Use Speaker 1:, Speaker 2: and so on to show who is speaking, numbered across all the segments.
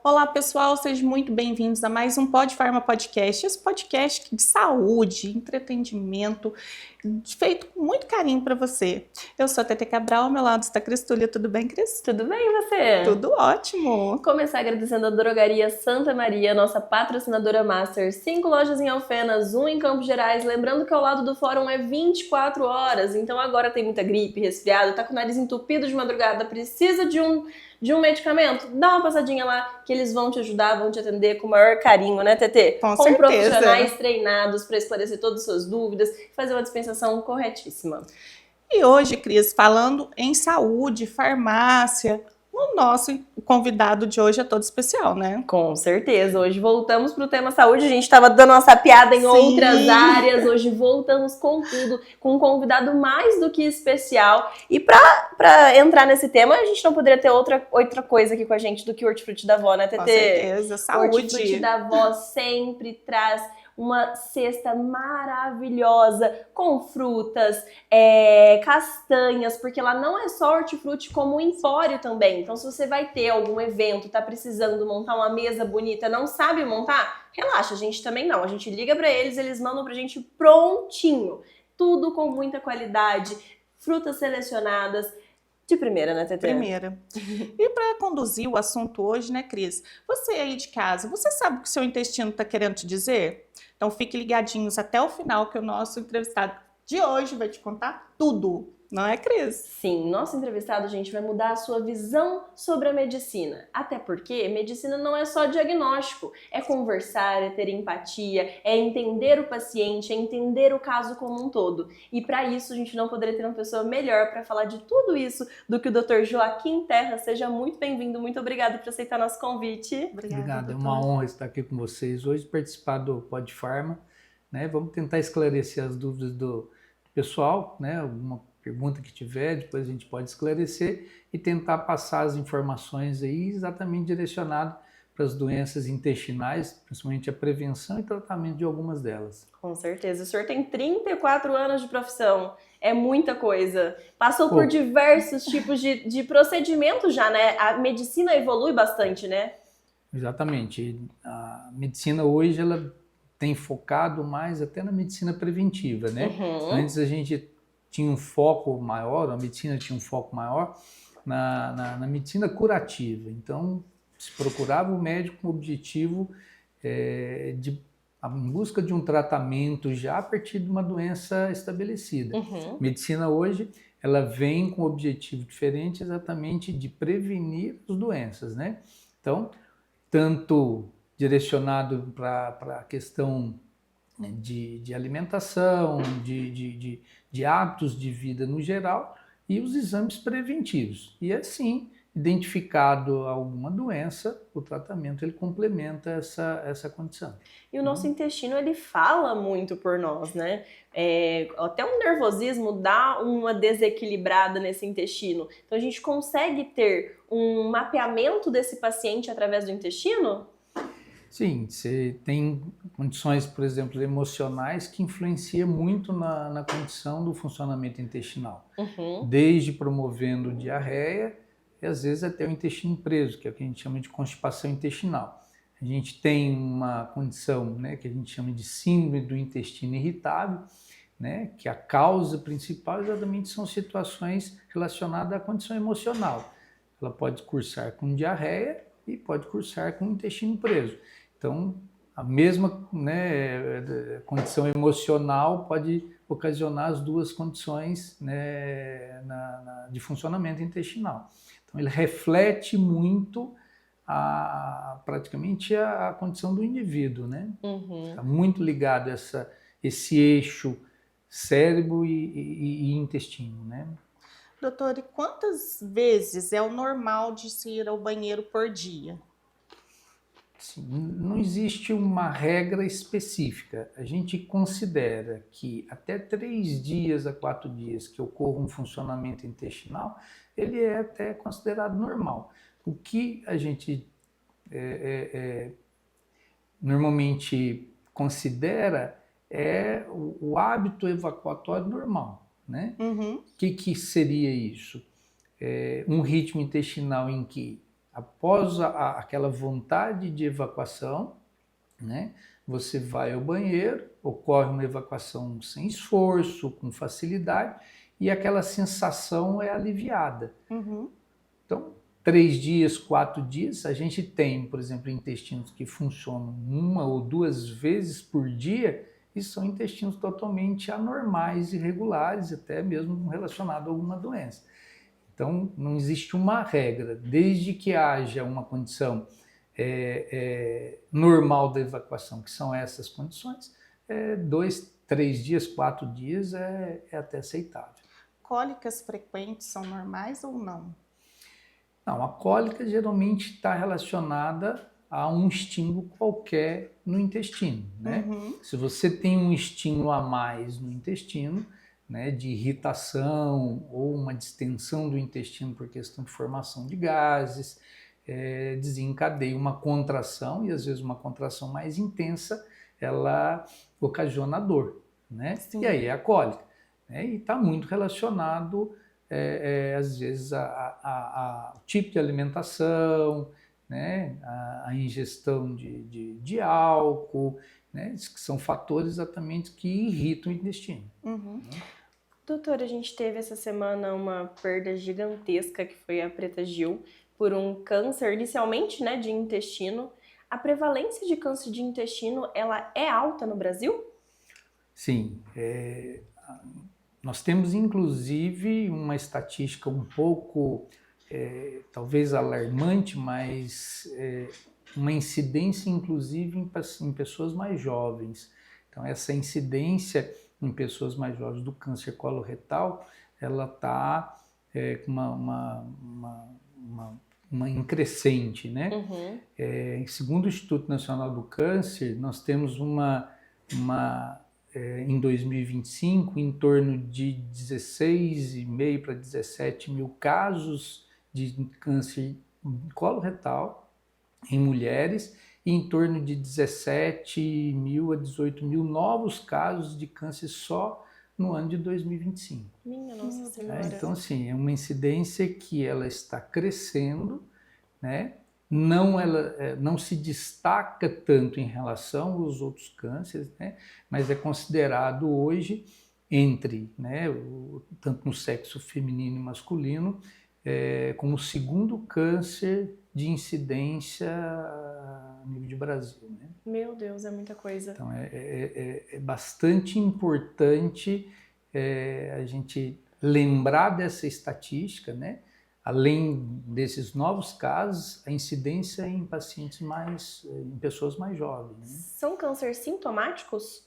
Speaker 1: Olá, pessoal, sejam muito bem-vindos a mais um Pod Pharma Podcast. Esse podcast de saúde, entretenimento, feito com muito carinho para você. Eu sou a Tete Cabral, ao meu lado está a Cris Túlia. Tudo bem, Cris?
Speaker 2: Tudo bem, e você?
Speaker 1: Tudo ótimo.
Speaker 2: Começar agradecendo a Drogaria Santa Maria, nossa patrocinadora master. 5 lojas em Alfenas, 1 em Campos Gerais. Lembrando que ao lado do fórum é 24 horas, então agora tem muita gripe, resfriado, tá com o nariz entupido de madrugada, precisa de um medicamento? Dá uma passadinha lá que eles vão te ajudar, vão te atender com o maior carinho, né, Tetê?
Speaker 1: Com
Speaker 2: certeza. Profissionais treinados para esclarecer todas as suas dúvidas e fazer uma dispensação corretíssima.
Speaker 1: E hoje, Cris, falando em saúde, farmácia, o nosso convidado de hoje é todo especial, né?
Speaker 2: Com certeza. Hoje voltamos para o tema saúde. A gente estava dando uma sapiada em outras áreas. Hoje voltamos com tudo, com um convidado mais do que especial. E para entrar nesse tema, a gente não poderia ter outra coisa aqui com a gente do que o Hortifruti da Avó, né, Tetê?
Speaker 1: Com certeza, saúde.
Speaker 2: O Hortifruti da Avó sempre traz uma cesta maravilhosa com frutas, castanhas, porque lá não é só hortifruti, como um empório também. Então, se você vai ter algum evento, tá precisando montar uma mesa bonita, não sabe montar, relaxa, a gente também não. A gente liga para eles, eles mandam pra gente prontinho. Tudo com muita qualidade, frutas selecionadas. De primeira, né, Tetê?
Speaker 1: Primeira. E para conduzir o assunto hoje, né, Cris? Você aí de casa, você sabe o que o seu intestino está querendo te dizer? Então fique ligadinhos até o final, que o nosso entrevistado de hoje vai te contar tudo. Não é, Cris?
Speaker 2: Sim, nosso entrevistado, gente, vai mudar a sua visão sobre a medicina. Até porque medicina não é só diagnóstico, é conversar, é ter empatia, é entender o paciente, é entender o caso como um todo. E para isso a gente não poderia ter uma pessoa melhor para falar de tudo isso do que o Dr. Joaquim Terra. Seja muito bem-vindo, muito obrigado por aceitar nosso convite.
Speaker 3: Obrigado, é uma honra estar aqui com vocês hoje, participar do Pod Pharma, né? Vamos tentar esclarecer as dúvidas do pessoal, né? Alguma pergunta que tiver, depois a gente pode esclarecer e tentar passar as informações aí exatamente direcionado para as doenças intestinais, principalmente a prevenção e tratamento de algumas delas.
Speaker 2: Com certeza. O senhor tem 34 anos de profissão. É muita coisa. Passou por diversos tipos de procedimentos já, né? A medicina evolui bastante, né?
Speaker 3: Exatamente. A medicina hoje, ela tem focado mais até na medicina preventiva, né? Antes a gente tinha um foco maior, a medicina tinha um foco maior na medicina curativa. Então, se procurava o médico com o objetivo em busca de um tratamento já a partir de uma doença estabelecida. Medicina hoje, ela vem com um objetivo diferente exatamente de prevenir as doenças, né? Então, tanto direcionado para a questão de alimentação, de hábitos de vida no geral e os exames preventivos. E assim, identificado alguma doença, o tratamento ele complementa essa condição.
Speaker 2: E o nosso intestino, ele fala muito por nós, né? Até um nervosismo dá uma desequilibrada nesse intestino. Então a gente consegue ter um mapeamento desse paciente através do intestino?
Speaker 3: Sim, você tem condições, por exemplo, emocionais que influenciam muito na condição do funcionamento intestinal. Desde promovendo diarreia e às vezes até o intestino preso, que é o que a gente chama de constipação intestinal. A gente tem uma condição, né, que a gente chama de síndrome do intestino irritável, né, que a causa principal exatamente são situações relacionadas à condição emocional. Ela pode cursar com diarreia e pode cursar com o intestino preso. Então, a mesma, né, condição emocional pode ocasionar as duas condições, né, de funcionamento intestinal. Então, ele reflete muito praticamente a condição do indivíduo, né? Está muito ligado a esse eixo cérebro e intestino, né?
Speaker 1: Doutor, e quantas vezes é o normal de se ir ao banheiro por dia?
Speaker 3: Sim, não existe uma regra específica. A gente considera que até 3 dias a 4 dias que ocorra um funcionamento intestinal, ele é até considerado normal. O que a gente normalmente considera é o hábito evacuatório normal, né? O que seria isso? Um ritmo intestinal em que após aquela vontade de evacuação, né, você vai ao banheiro, ocorre uma evacuação sem esforço, com facilidade, e aquela sensação é aliviada.
Speaker 1: Uhum.
Speaker 3: Então, 3 dias, 4 dias, a gente tem, por exemplo, intestinos que funcionam 1 ou 2 vezes por dia, e são intestinos totalmente anormais, irregulares, até mesmo relacionados a alguma doença. Então, não existe uma regra, desde que haja uma condição normal da evacuação, que são essas condições, 2, 3 dias, 4 dias é até aceitável.
Speaker 1: Cólicas frequentes são normais ou não?
Speaker 3: Não, a cólica geralmente está relacionada a um estímulo qualquer no intestino, né?
Speaker 1: Uhum.
Speaker 3: Se você tem um estímulo a mais no intestino, né, de irritação ou uma distensão do intestino por questão de formação de gases, desencadeia uma contração, e às vezes uma contração mais intensa, ela ocasiona dor, né?
Speaker 1: Sim.
Speaker 3: E aí é a cólica, né? E está muito relacionado, às vezes, ao tipo de alimentação, né? A ingestão de álcool, né? Que são fatores exatamente que irritam o intestino.
Speaker 1: Uhum.
Speaker 2: Doutora, a gente teve essa semana uma perda gigantesca, que foi a Preta Gil, por um câncer, inicialmente, né, de intestino. A prevalência de câncer de intestino, ela é alta no Brasil?
Speaker 3: Sim. Nós temos, inclusive, uma estatística um pouco, talvez alarmante, mas uma incidência, inclusive, em pessoas mais jovens. Então, essa incidência em pessoas mais jovens do câncer coloretal, ela está com uma increscente, né?
Speaker 2: Uhum.
Speaker 3: Segundo o Instituto Nacional do Câncer, nós temos em 2025, em torno de 16,5 para 17 mil casos de câncer coloretal em mulheres, e em torno de 17 mil a 18 mil novos casos de câncer só no ano de 2025.
Speaker 2: Minha Nossa Senhora.
Speaker 3: Então, assim, é uma incidência que ela está crescendo, né? Não se destaca tanto em relação aos outros cânceres, né? Mas é considerado hoje, né, tanto no sexo feminino e masculino, como o segundo câncer de incidência a nível de Brasil, né?
Speaker 2: Meu Deus, é muita coisa.
Speaker 3: Então, é bastante importante a gente lembrar dessa estatística, né? Além desses novos casos, a incidência em pacientes em pessoas mais jovens, né?
Speaker 2: São cânceres sintomáticos?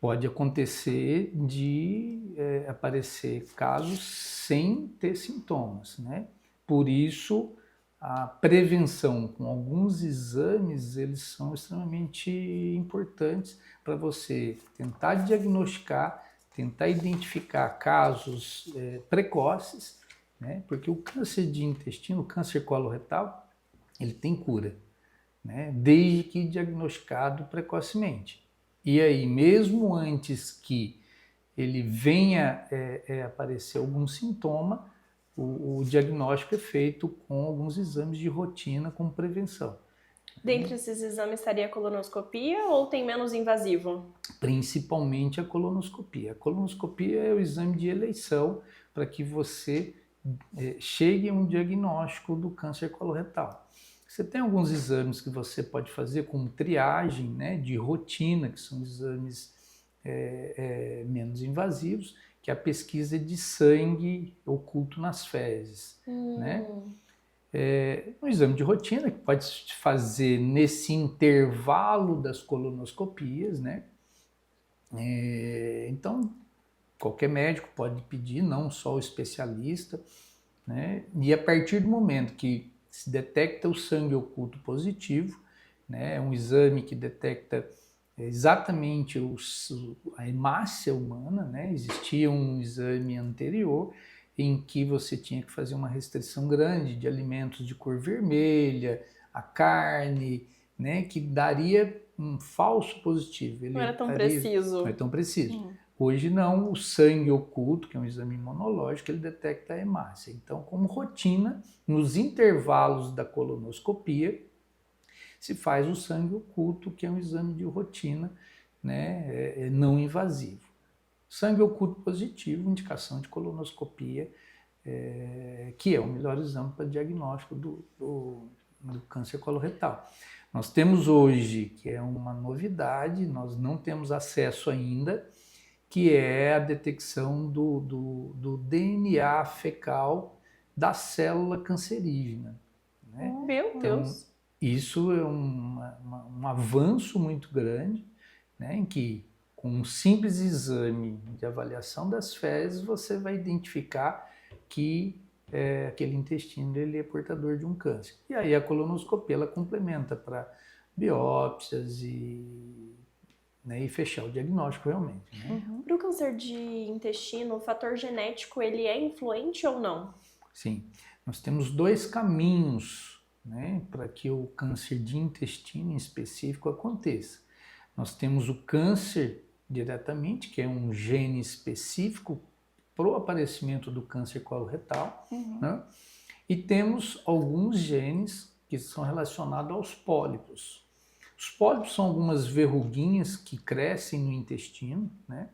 Speaker 3: Pode acontecer de aparecer casos sem ter sintomas, né? Por isso, a prevenção com alguns exames, eles são extremamente importantes para você tentar diagnosticar, tentar identificar casos precoces, né? Porque o câncer de intestino, o câncer coloretal, ele tem cura, né? Desde que diagnosticado precocemente. E aí, mesmo antes que ele venha aparecer algum sintoma, o diagnóstico é feito com alguns exames de rotina como prevenção.
Speaker 2: Dentre esses exames estaria a colonoscopia ou tem menos invasivo?
Speaker 3: Principalmente a colonoscopia. A colonoscopia é o exame de eleição para que você chegue a um diagnóstico do câncer coloretal. Você tem alguns exames que você pode fazer como triagem, né, de rotina, que são exames menos invasivos, que é a pesquisa de sangue oculto nas fezes, né? Um exame de rotina que pode se fazer nesse intervalo das colonoscopias, né? Então, qualquer médico pode pedir, não só o especialista, né? E a partir do momento que se detecta o sangue oculto positivo, né? É um exame que detecta exatamente a hemácia humana, né? Existia um exame anterior em que você tinha que fazer uma restrição grande de alimentos de cor vermelha, a carne, né? Que daria um falso positivo.
Speaker 2: Não era tão preciso.
Speaker 3: Não é tão preciso. Hoje não, o sangue oculto, que é um exame imunológico, ele detecta a hemácia. Então, como rotina, nos intervalos da colonoscopia, se faz o sangue oculto, que é um exame de rotina, né, não invasivo. Sangue oculto positivo, indicação de colonoscopia, que é o melhor exame para diagnóstico do câncer coloretal. Nós temos hoje, que é uma novidade, nós não temos acesso ainda, que é a detecção do DNA fecal da célula cancerígena, né?
Speaker 2: Meu Deus!
Speaker 3: Isso é um avanço muito grande, né, em que, com um simples exame de avaliação das fezes, você vai identificar que aquele intestino ele é portador de um câncer. E aí a colonoscopia ela complementa para biópsias né, e fechar o diagnóstico realmente. Né?
Speaker 2: Para o câncer de intestino, o fator genético ele é influente ou não?
Speaker 3: Sim, nós temos 2 caminhos, né, para que o câncer de intestino em específico aconteça. Nós temos o câncer diretamente, que é um gene específico para o aparecimento do câncer coloretal, né? E temos alguns genes que são relacionados aos pólipos. Os pólipos são algumas verruguinhas que crescem no intestino, né?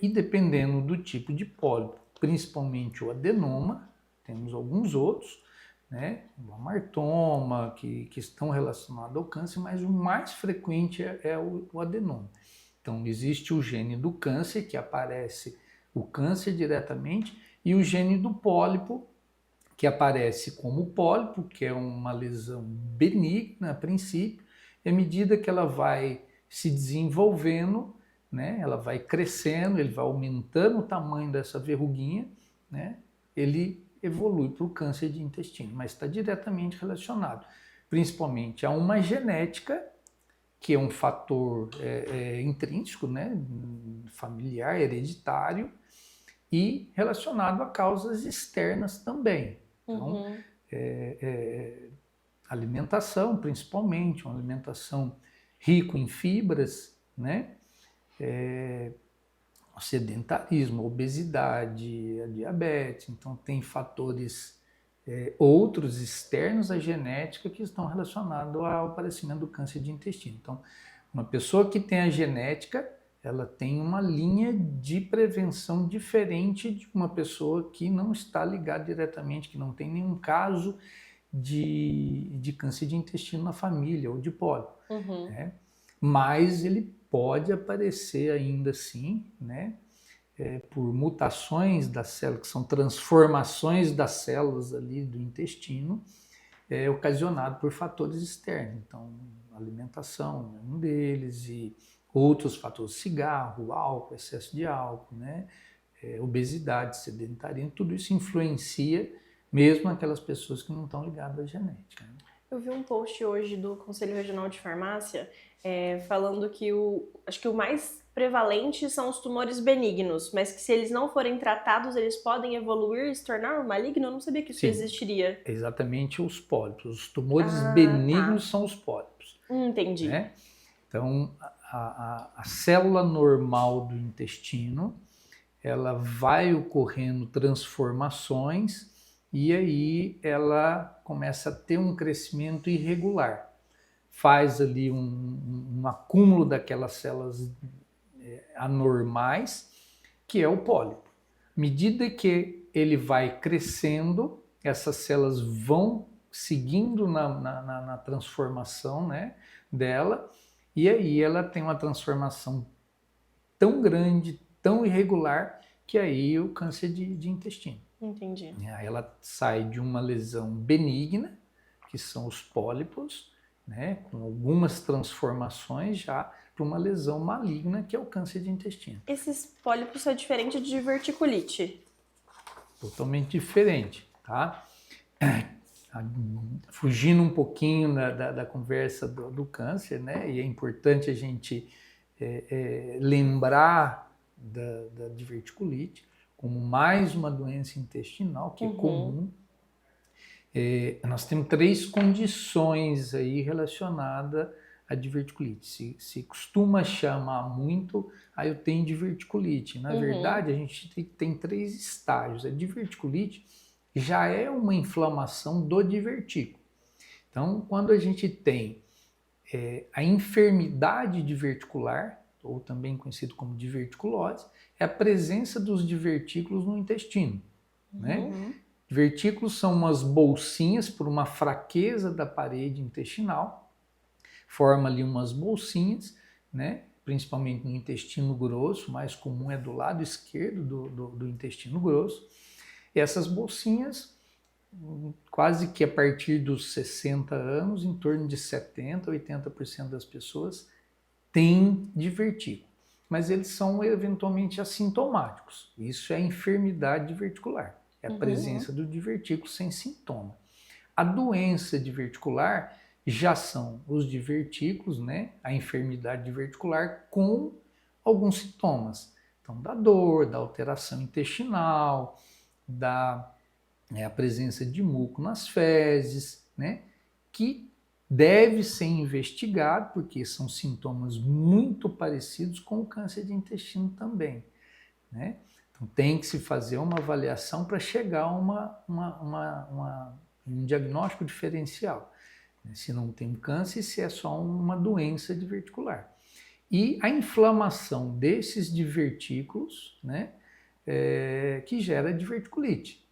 Speaker 3: E dependendo do tipo de pólipo, principalmente o adenoma, temos alguns outros, né? O amartoma, que estão relacionados ao câncer, mas o mais frequente é o adenoma. Então, existe o gene do câncer, que aparece o câncer diretamente, e o gene do pólipo, que aparece como pólipo, que é uma lesão benigna a princípio, e à medida que ela vai se desenvolvendo, né, ela vai crescendo, ele vai aumentando o tamanho dessa verruguinha, né, ele evolui para o câncer de intestino, mas está diretamente relacionado, principalmente a uma genética, que é um fator intrínseco, né, familiar, hereditário, e relacionado a causas externas também. Então, alimentação, principalmente, uma alimentação rica em fibras, né? O sedentarismo, a obesidade, a diabetes. Então, tem fatores outros externos à genética que estão relacionados ao aparecimento do câncer de intestino. Então, uma pessoa que tem a genética, ela tem uma linha de prevenção diferente de uma pessoa que não está ligada diretamente, que não tem nenhum caso de câncer de intestino na família ou de pólipo. Né? Mas ele pode aparecer ainda assim, né? Por mutações da célula, que são transformações das células ali do intestino, ocasionado por fatores externos. Então, alimentação é um deles, e outros fatores, cigarro, álcool, excesso de álcool, né? Obesidade, sedentarismo, tudo isso influencia mesmo aquelas pessoas que não estão ligadas à genética. Né?
Speaker 2: Eu vi um post hoje do Conselho Regional de Farmácia falando que acho que o mais prevalente são os tumores benignos, mas que se eles não forem tratados, eles podem evoluir e se tornar um maligno. Eu não sabia que isso existiria.
Speaker 3: Exatamente, os pólipos. Os tumores benignos são os pólipos.
Speaker 2: Entendi.
Speaker 3: Né? Então, a célula normal do intestino, ela vai ocorrendo transformações e aí ela começa a ter um crescimento irregular. Faz ali um acúmulo daquelas células anormais, que é o pólipo. À medida que ele vai crescendo, essas células vão seguindo na transformação, né, dela, e aí ela tem uma transformação tão grande, tão irregular, que aí o câncer de intestino.
Speaker 2: Entendi.
Speaker 3: Aí ela sai de uma lesão benigna, que são os pólipos, né, com algumas transformações já, para uma lesão maligna, que é o câncer de intestino.
Speaker 2: Esses pólipos são diferentes de diverticulite?
Speaker 3: Totalmente diferente, tá? Fugindo um pouquinho da conversa do câncer, né? E é importante a gente lembrar da diverticulite como mais uma doença intestinal que é comum. Nós temos 3 condições aí relacionadas a diverticulite. Se costuma chamar muito, aí eu tenho diverticulite. Na verdade, a gente tem 3 estágios. A diverticulite já é uma inflamação do divertículo. Então, quando a gente tem a enfermidade diverticular, ou também conhecido como diverticulose, é a presença dos divertículos no intestino, né? Divertículos são umas bolsinhas por uma fraqueza da parede intestinal, forma ali umas bolsinhas, né? Principalmente no intestino grosso, mais comum é do lado esquerdo do intestino grosso. E essas bolsinhas, quase que a partir dos 60 anos, em torno de 70%, 80% das pessoas têm divertículo. Mas eles são eventualmente assintomáticos. Isso é enfermidade diverticular. É a presença do divertículo sem sintoma. A doença diverticular já são os divertículos, né? A enfermidade diverticular com alguns sintomas. Então, da dor, da alteração intestinal, a presença de muco nas fezes, né? Que deve ser investigado, porque são sintomas muito parecidos com o câncer de intestino também, né? Então tem que se fazer uma avaliação para chegar a um diagnóstico diferencial, né? Se não tem câncer, se é só uma doença diverticular. E a inflamação desses divertículos, né, que gera diverticulite.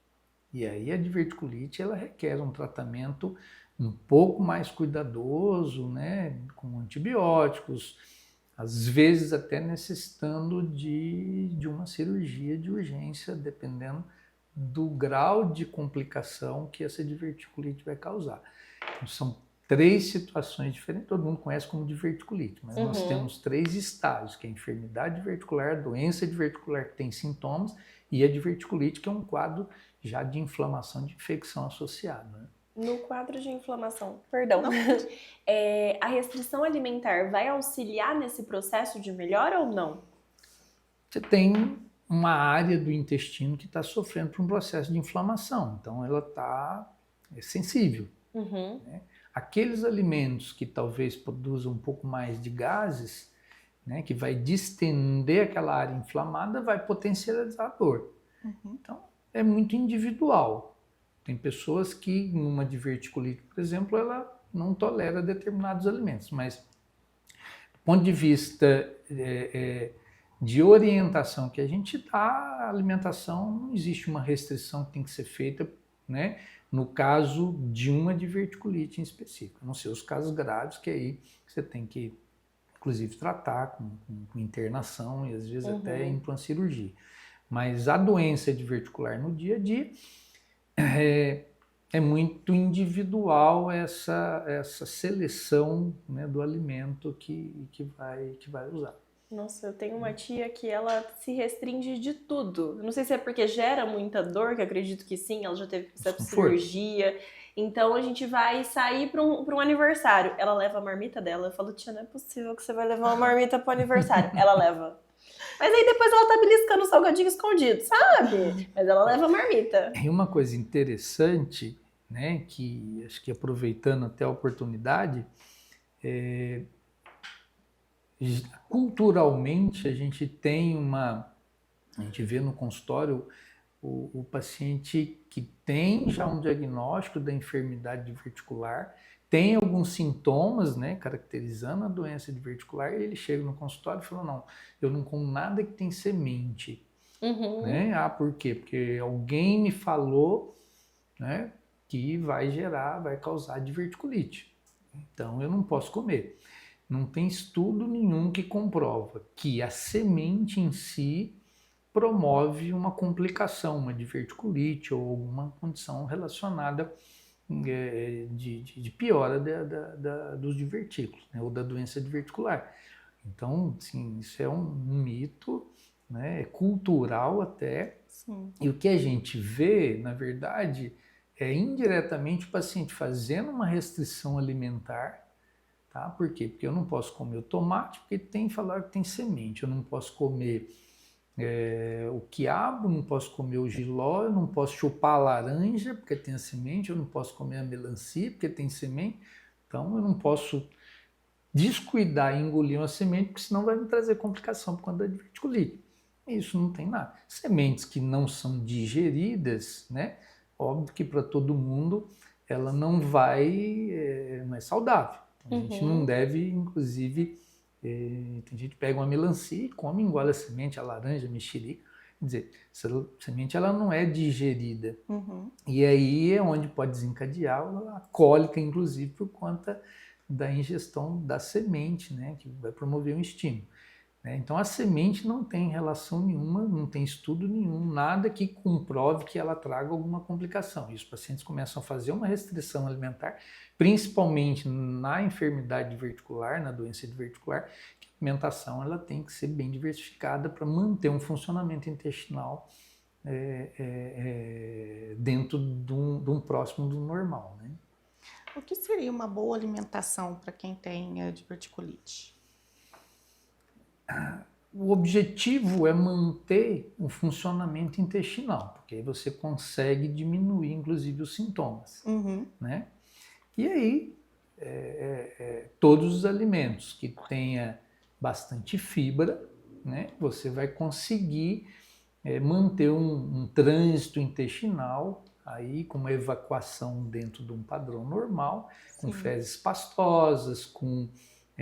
Speaker 3: E aí a diverticulite ela requer um tratamento um pouco mais cuidadoso, né, com antibióticos, às vezes até necessitando de uma cirurgia de urgência, dependendo do grau de complicação que essa diverticulite vai causar. Então, são 3 situações diferentes, todo mundo conhece como diverticulite, mas nós temos 3 estágios, que é a enfermidade diverticular, a doença diverticular que tem sintomas, e a diverticulite, que é um quadro já de inflamação, de infecção associada, né?
Speaker 2: No quadro de inflamação, perdão, a restrição alimentar vai auxiliar nesse processo de melhora ou não?
Speaker 3: Você tem uma área do intestino que está sofrendo por um processo de inflamação, então ela está sensível, né? Aqueles alimentos que talvez produzam um pouco mais de gases, né, que vai distender aquela área inflamada, vai potencializar a dor. Então, é muito individual. Tem pessoas que, numa diverticulite, por exemplo, ela não tolera determinados alimentos, mas do ponto de vista de orientação que a gente dá, a alimentação, não existe uma restrição que tem que ser feita, né, no caso de uma diverticulite em específico, a não ser os casos graves, que aí você tem que, inclusive, tratar com internação e às vezes até ir para uma cirurgia. Mas a doença diverticular no dia a dia é muito individual essa seleção, né, do alimento que vai usar.
Speaker 2: Nossa, eu tenho uma tia que ela se restringe de tudo. Eu não sei se é porque gera muita dor, que eu acredito que sim, ela já teve que passar por cirurgia. Então a gente vai sair para um aniversário. Ela leva a marmita dela. Eu falo, tia, não é possível que você vai levar uma marmita para o aniversário. Ela leva. Mas aí depois ela tá beliscando o salgadinho escondido, sabe? Mas ela leva a marmita.
Speaker 3: E uma coisa interessante, né, que acho que aproveitando até a oportunidade, culturalmente a gente vê no consultório o paciente que tem já um diagnóstico da enfermidade diverticular, tem alguns sintomas, né, caracterizando a doença diverticular, e ele chega no consultório e fala, não, eu não como nada que tem semente. Né? Ah, por quê? Porque alguém me falou, né, que vai causar diverticulite. Então eu não posso comer. Não tem estudo nenhum que comprova que a semente em si promove uma complicação, uma diverticulite ou alguma condição relacionada de piora dos divertículos, né, ou da doença diverticular. Então, sim, isso é um mito, né, cultural até.
Speaker 1: Sim.
Speaker 3: E o que a gente vê, na verdade, é indiretamente o paciente fazendo uma restrição alimentar. Tá? Por quê? Porque eu não posso comer o tomate, porque tem falar que tem semente. Eu não posso comer o quiabo, não posso comer o jiló, eu não posso chupar a laranja, porque tem a semente, eu não posso comer a melancia, porque tem semente. Então, eu não posso descuidar e engolir uma semente, porque senão vai me trazer complicação por conta da diverticulite. Isso não tem nada. Sementes que não são digeridas, né? Óbvio que para todo mundo ela não é saudável. A gente não deve, inclusive, tem gente que pega uma melancia e come, engole a semente, a laranja, a mexerica. Quer dizer, essa semente ela não é digerida. E aí é onde pode desencadear a cólica, inclusive, por conta da ingestão da semente, né? Que vai promover um estímulo. Então a semente não tem relação nenhuma, não tem estudo nenhum, nada que comprove que ela traga alguma complicação. E os pacientes começam a fazer uma restrição alimentar, principalmente na enfermidade diverticular, na doença diverticular, que a alimentação ela tem que ser bem diversificada para manter um funcionamento intestinal dentro de um próximo do normal, né?
Speaker 1: O que seria uma boa alimentação para quem tem diverticulite?
Speaker 3: O objetivo é manter o funcionamento intestinal, porque aí você consegue diminuir, inclusive, os sintomas, né? E aí, todos os alimentos que tenha bastante fibra, né? Você vai conseguir manter um trânsito intestinal, aí com uma evacuação dentro de um padrão normal, com fezes pastosas,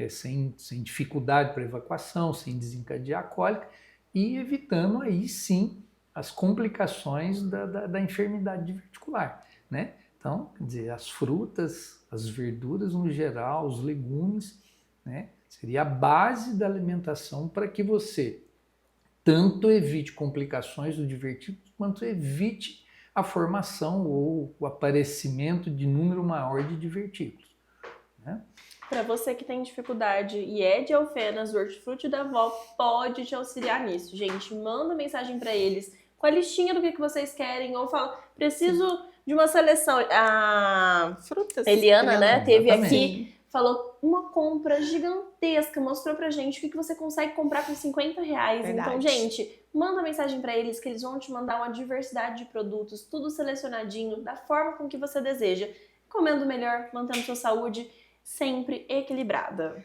Speaker 3: sem dificuldade para evacuação, sem desencadear a cólica e evitando aí sim as complicações da enfermidade diverticular, né? Então, quer dizer, as frutas, as verduras no geral, os legumes, né? Seria a base da alimentação para que você tanto evite complicações do divertículo quanto evite a formação ou o aparecimento de número maior de divertículos, né?
Speaker 2: Para você que tem dificuldade e é de Alfenas, o Hortifruti da Avó pode te auxiliar nisso. Gente, manda mensagem para eles com a listinha do que vocês querem ou fala, preciso de uma seleção. A
Speaker 1: Frutas.
Speaker 2: Eliana, né, teve
Speaker 3: exatamente.
Speaker 2: aqui, falou uma compra gigantesca, mostrou pra gente o que você consegue comprar com R$50.
Speaker 1: Verdade.
Speaker 2: Então, gente, manda mensagem para eles que eles vão te mandar uma diversidade de produtos, tudo selecionadinho, da forma com que você deseja. Comendo melhor, mantendo sua saúde sempre equilibrada.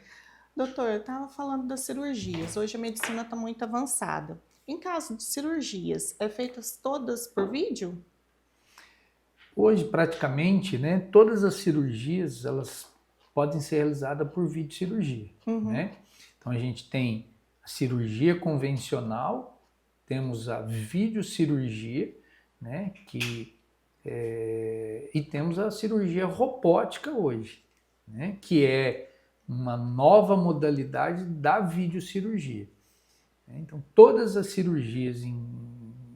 Speaker 1: Doutor, eu estava falando das cirurgias. Hoje a medicina está muito avançada. Em caso de cirurgias, é feitas todas por vídeo?
Speaker 3: Hoje, praticamente, né, todas as cirurgias elas podem ser realizadas por videocirurgia, né? Então a gente tem a cirurgia convencional, temos a videocirurgia, né, e temos a cirurgia robótica hoje, né, que é uma nova modalidade da videocirurgia. Então, todas as cirurgias,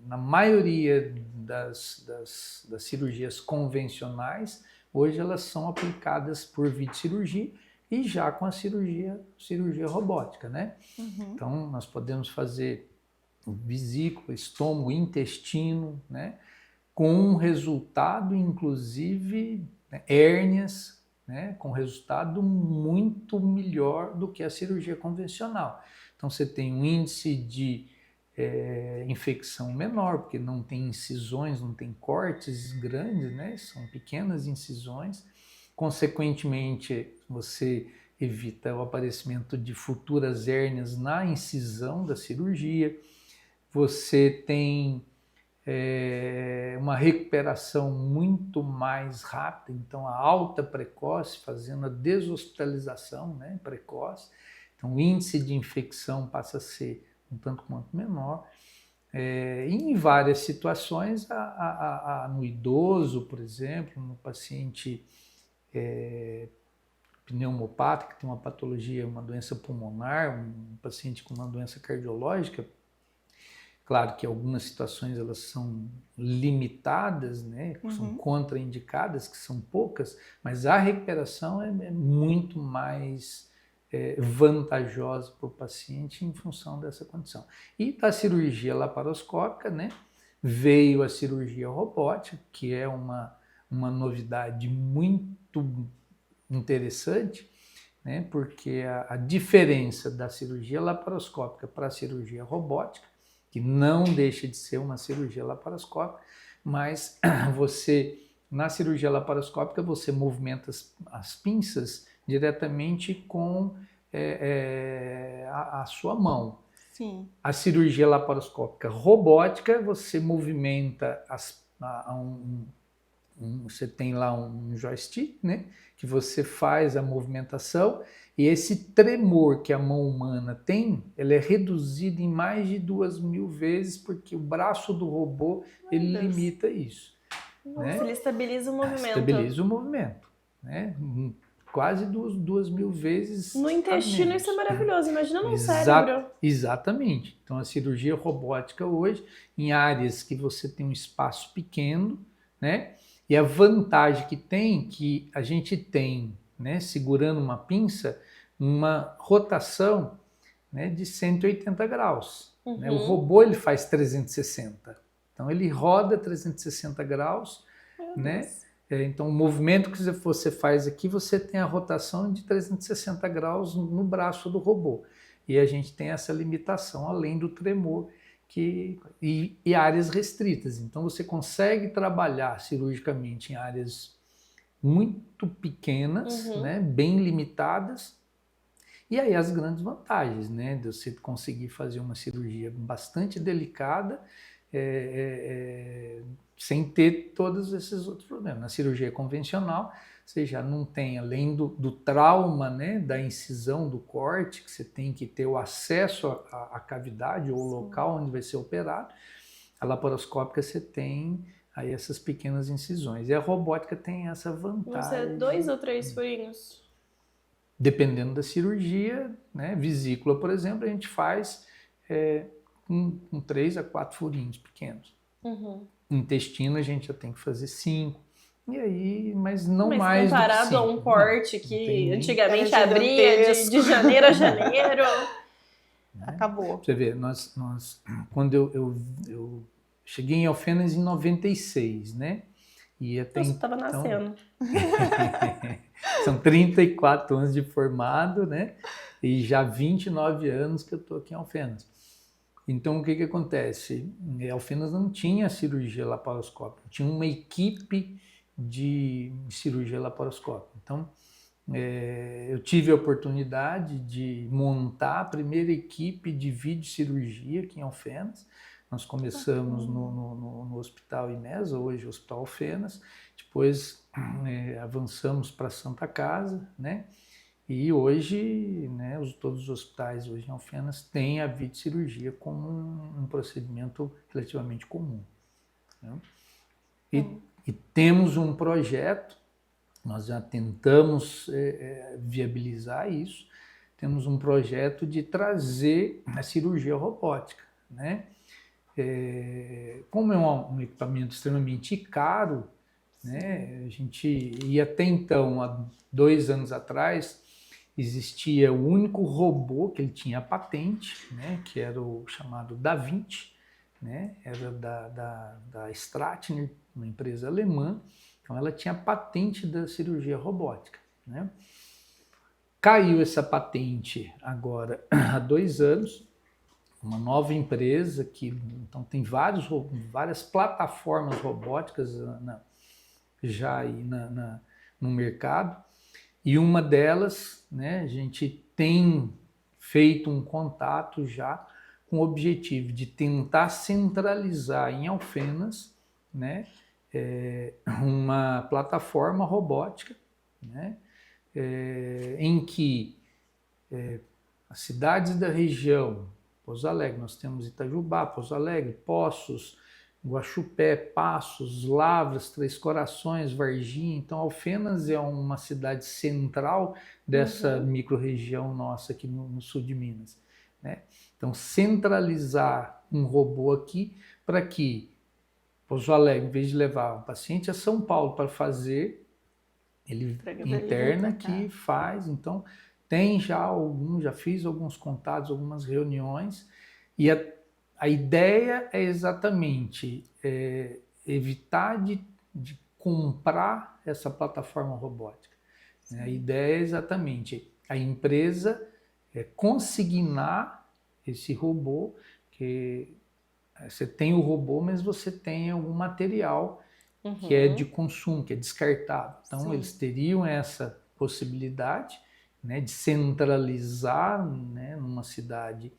Speaker 3: na maioria das cirurgias convencionais, hoje elas são aplicadas por videocirurgia e já com a cirurgia robótica, né? Então, nós podemos fazer vesícula, estômago, intestino, né? Com resultado, inclusive, né, hérnias, né, com resultado muito melhor do que a cirurgia convencional. Então você tem um índice de infecção menor, porque não tem incisões, não tem cortes grandes, né, são pequenas incisões. Consequentemente, você evita o aparecimento de futuras hérnias na incisão da cirurgia. Você tem uma recuperação muito mais rápida, então a alta precoce, fazendo a deshospitalização, né, precoce. Então o índice de infecção passa a ser um tanto quanto menor. E em várias situações, no idoso, por exemplo, no paciente pneumopata, que tem uma patologia, uma doença pulmonar, um paciente com uma doença cardiológica, claro que algumas situações elas são limitadas, né? São contraindicadas, que são poucas, mas a recuperação é muito mais vantajosa para o paciente em função dessa condição. E da cirurgia laparoscópica, né? Veio a cirurgia robótica, que é uma novidade muito interessante, né? Porque a diferença da cirurgia laparoscópica para a cirurgia robótica, que não deixa de ser uma cirurgia laparoscópica, mas você, na cirurgia laparoscópica, você movimenta as pinças diretamente com a sua mão.
Speaker 1: Sim.
Speaker 3: A cirurgia laparoscópica robótica, você movimenta você tem lá um joystick, né, que você faz a movimentação, e esse tremor que a mão humana tem, ele é reduzido em mais de 2.000 vezes, porque o braço do robô, ele
Speaker 2: Deus.
Speaker 3: limita isso.
Speaker 2: Nossa,
Speaker 3: né?
Speaker 2: ele estabiliza o movimento.
Speaker 3: Estabiliza o movimento, né? Quase 2.000 vezes.
Speaker 2: No intestino
Speaker 3: menos.
Speaker 2: isso é maravilhoso, imagina no
Speaker 3: Exa-
Speaker 2: cérebro.
Speaker 3: Exatamente. Então a cirurgia robótica hoje, em áreas que você tem um espaço pequeno, né? E a vantagem que tem, que a gente tem, né, segurando uma pinça, uma rotação, né, de 180 graus. Né? O robô ele faz 360. Então ele roda 360 graus, né? Então o movimento que você faz aqui, você tem a rotação de 360 graus no braço do robô. E a gente tem essa limitação, além do tremor e áreas restritas. Então você consegue trabalhar cirurgicamente em áreas muito pequenas, né, bem limitadas. E aí as grandes vantagens, né, de você conseguir fazer uma cirurgia bastante delicada, sem ter todos esses outros problemas. Na cirurgia convencional, você já não tem, além do trauma, né, da incisão, do corte, que você tem que ter o acesso à cavidade ou o local onde vai ser operado, a laparoscópica você tem aí essas pequenas incisões. E a robótica tem essa vantagem.
Speaker 2: Você 2 ou 3 furinhos?
Speaker 3: Dependendo da cirurgia, né, vesícula, por exemplo, a gente faz com 3 a 4 furinhos pequenos. Intestino a gente já tem que fazer 5. E aí, mas não mais do que
Speaker 2: comparado
Speaker 3: 5.
Speaker 2: a um corte que antigamente
Speaker 1: Era
Speaker 2: abria de janeiro a janeiro.
Speaker 1: Acabou.
Speaker 3: Você vê, quando eu cheguei em Alfenas em 96, né? E até
Speaker 2: Nossa, eu tava nascendo.
Speaker 3: São 34 anos de formado, né? E já 29 anos que eu estou aqui em Alfenas. Então, o que acontece? Alfenas não tinha cirurgia laparoscópica, tinha uma equipe de cirurgia laparoscópica. Então, eu tive a oportunidade de montar a primeira equipe de videocirurgia aqui em Alfenas. Nós começamos no Hospital Inesa, hoje o Hospital Alfenas, depois avançamos para a Santa Casa, né? E hoje, né, todos os hospitais hoje em Alfenas têm a videocirurgia como um procedimento relativamente comum. Né? E temos um projeto, nós já tentamos viabilizar isso, temos um projeto de trazer a cirurgia robótica, né? Como é um equipamento extremamente caro, né, a gente ia até então, há 2 anos atrás, existia o único robô que ele tinha patente, né, que era o chamado Da Vinci, né, era da Stratner, uma empresa alemã, então ela tinha patente da cirurgia robótica. Né. Caiu essa patente agora há 2 anos, uma nova empresa que então tem várias plataformas robóticas já aí no mercado, e uma delas, né, a gente tem feito um contato já com o objetivo de tentar centralizar em Alfenas, né, uma plataforma robótica, né, em que as cidades da região, Pouso Alegre, nós temos Itajubá, Pouso Alegre, Poços, Guaxupé, Passos, Lavras, Três Corações, Varginha. Então, Alfenas é uma cidade central dessa microrregião nossa aqui no sul de Minas. Né? Então, centralizar um robô aqui para que Pouso Alegre, em vez de levar o paciente a São Paulo para fazer, ele interna aqui, faz. Então, tem já fiz alguns contatos, algumas reuniões, e a ideia é exatamente evitar de comprar essa plataforma robótica. Sim. A ideia é exatamente a empresa consignar esse robô, que você tem o robô, mas você tem algum material que é de consumo, que é descartável. Então, eles teriam essa possibilidade, né, de centralizar, né, numa cidade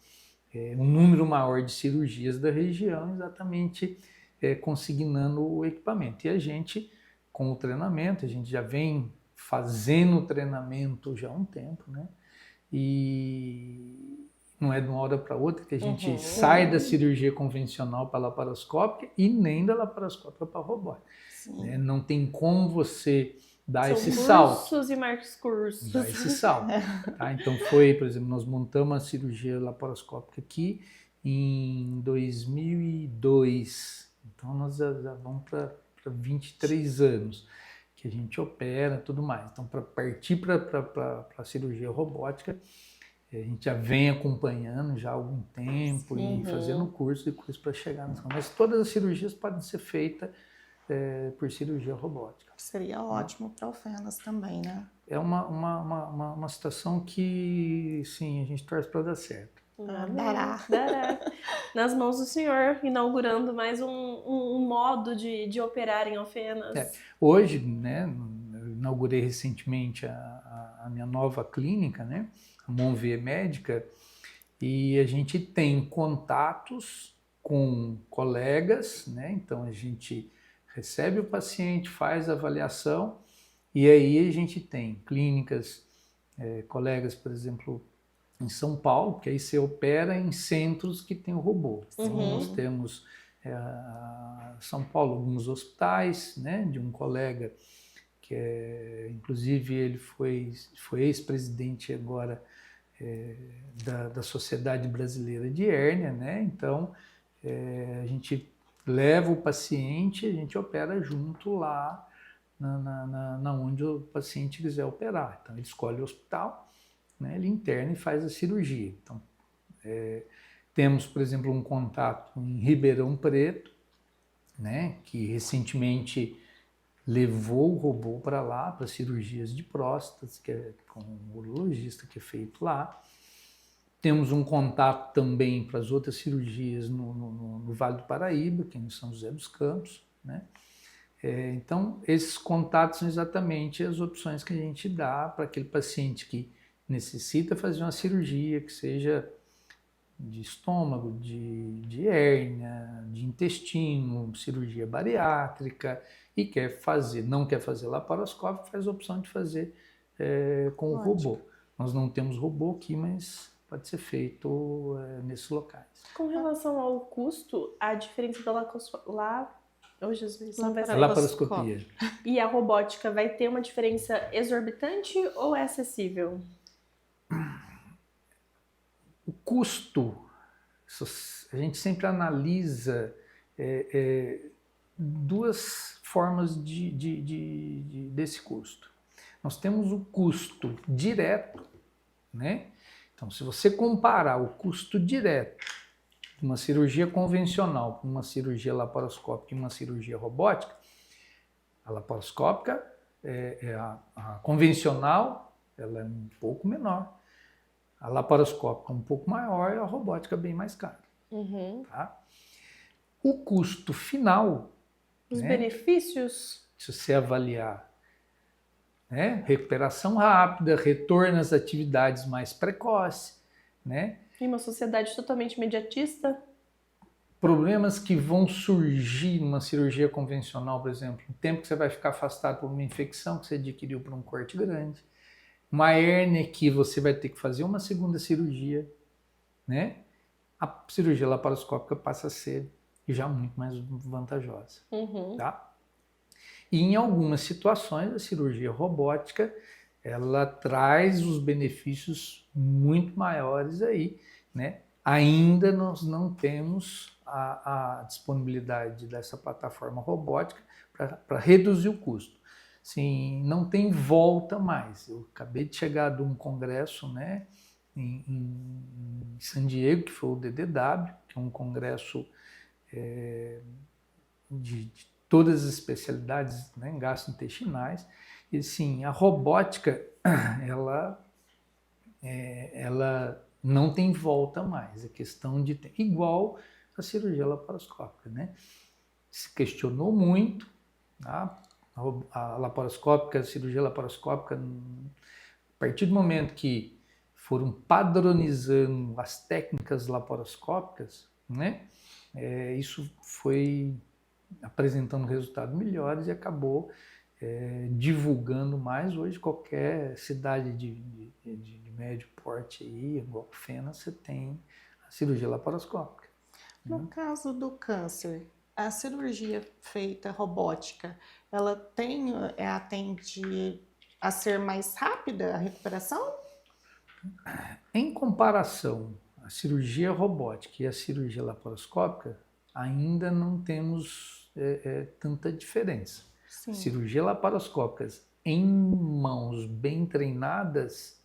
Speaker 3: um número maior de cirurgias da região, exatamente consignando o equipamento. E a gente, com o treinamento, a gente já vem fazendo o treinamento já há um tempo, né? E não é de uma hora para outra que a gente sai da cirurgia convencional para a laparoscópica e nem da laparoscópica para a robótica. Né? Não tem como você dar esse salto.
Speaker 2: Cursos e mais cursos.
Speaker 3: Dar esse salto. Tá? Então foi, por exemplo, nós montamos a cirurgia laparoscópica aqui em 2002. Então nós já vamos para 23 anos que a gente opera e tudo mais. Então, para partir para a cirurgia robótica, a gente já vem acompanhando já há algum tempo e fazendo curso e coisa para chegar nessa. Mas todas as cirurgias podem ser feitas por cirurgia robótica.
Speaker 1: Seria ótimo para o Alfenas também, né?
Speaker 3: É uma situação que, sim, a gente torce para dar certo.
Speaker 1: Dará.
Speaker 2: Nas mãos do senhor, inaugurando mais um modo de operar em Alfenas.
Speaker 3: Hoje, né, eu inaugurei recentemente a minha nova clínica, né, a Monvier Médica, e a gente tem contatos com colegas, né, então a gente recebe o paciente, faz a avaliação, e aí a gente tem clínicas, colegas, por exemplo, em São Paulo, que aí você opera em centros que tem o robô. Então, nós temos São Paulo alguns hospitais, né, de um colega que inclusive ele foi ex-presidente agora da Sociedade Brasileira de Hérnia, né? Então a gente leva o paciente, a gente opera junto lá na onde o paciente quiser operar. Então ele escolhe o hospital, né, ele interna e faz a cirurgia. Então, temos, por exemplo, um contato em Ribeirão Preto, né, que recentemente levou o robô para lá, para cirurgias de próstatas, que é com um urologista que é feito lá. Temos um contato também para as outras cirurgias no Vale do Paraíba, que é em São José dos Campos, né? Então, esses contatos são exatamente as opções que a gente dá para aquele paciente que necessita fazer uma cirurgia, que seja de estômago, de hérnia, de intestino, cirurgia bariátrica, e não quer fazer laparoscópico, faz a opção de fazer com o robô. Nós não temos robô aqui, mas pode ser feito nesses locais.
Speaker 2: Com relação ao custo, a diferença da
Speaker 3: laparoscopia
Speaker 2: e a robótica vai ter uma diferença exorbitante ou é acessível?
Speaker 3: O custo, a gente sempre analisa duas formas desse custo. Nós temos o custo direto, né? Então, se você comparar o custo direto de uma cirurgia convencional com uma cirurgia laparoscópica e uma cirurgia robótica, a laparoscópica, a convencional, ela é um pouco menor. A laparoscópica um pouco maior e a robótica bem mais cara. Tá? O custo final...
Speaker 2: Os benefícios?
Speaker 3: Se você avaliar, né, recuperação rápida, retorno às atividades mais precoce, né?
Speaker 2: Em uma sociedade totalmente imediatista?
Speaker 3: Problemas que vão surgir numa cirurgia convencional, por exemplo, o tempo que você vai ficar afastado por uma infecção que você adquiriu por um corte grande, uma hérnia que você vai ter que fazer uma segunda cirurgia, né? A cirurgia laparoscópica passa a ser já muito mais vantajosa, tá? E em algumas situações a cirurgia robótica ela traz os benefícios muito maiores aí, né? Ainda nós não temos a disponibilidade dessa plataforma robótica para reduzir o custo. Sim, não tem volta mais. Eu acabei de chegar de um congresso, né, em San Diego, que foi o DDW, que é um congresso de todas as especialidades, né, em gastrointestinais. E sim, a robótica, ela não tem volta mais. É questão de tempo. Igual a cirurgia laparoscópica, né? Se questionou muito, tá? a laparoscópica, a cirurgia laparoscópica, a partir do momento que foram padronizando as técnicas laparoscópicas, né, isso foi apresentando resultados melhores e acabou divulgando mais. Hoje qualquer cidade de médio porte aí, igual Fena, você tem a cirurgia laparoscópica.
Speaker 1: No caso do câncer, a cirurgia feita robótica, ela atende a ser mais rápida a recuperação?
Speaker 3: Em comparação à cirurgia robótica e à cirurgia laparoscópica, ainda não temos tanta diferença.
Speaker 1: Sim.
Speaker 3: Cirurgia laparoscópicas em mãos bem treinadas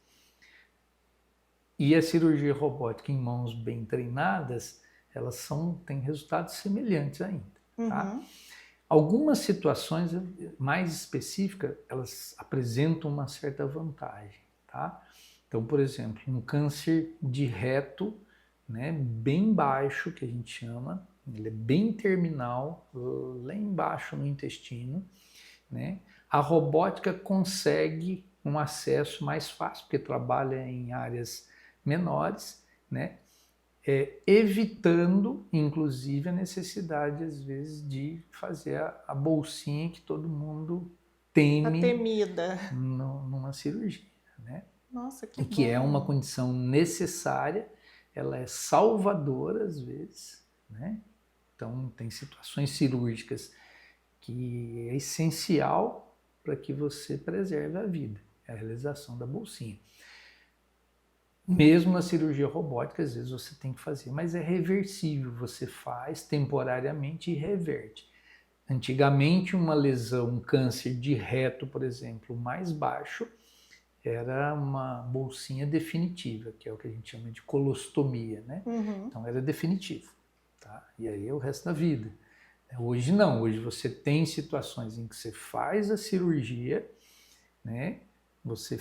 Speaker 3: e a cirurgia robótica em mãos bem treinadas, elas têm resultados semelhantes ainda. Tá?
Speaker 1: Uhum.
Speaker 3: Algumas situações mais específicas, elas apresentam uma certa vantagem. Tá? Então, por exemplo, um câncer de reto, né, bem baixo, que a gente chama, ele é bem terminal, lá embaixo no intestino, né? A robótica consegue um acesso mais fácil, porque trabalha em áreas menores, né? Evitando, inclusive, a necessidade, às vezes, de fazer a bolsinha que todo mundo teme.
Speaker 1: A temida.
Speaker 3: Numa cirurgia, né?
Speaker 1: Nossa, que
Speaker 3: e que
Speaker 1: bom.
Speaker 3: é uma condição necessária, ela é salvadora, às vezes, né? Então, tem situações cirúrgicas que é essencial para que você preserve a vida, é a realização da bolsinha. Mesmo na cirurgia robótica, às vezes você tem que fazer, mas é reversível, você faz temporariamente e reverte. Antigamente, uma lesão, um câncer de reto, por exemplo, mais baixo, era uma bolsinha definitiva, que é o que a gente chama de colostomia, né?
Speaker 1: Uhum.
Speaker 3: Então era definitivo, tá? E aí é o resto da vida. Hoje não, hoje você tem situações em que você faz a cirurgia, né? Você,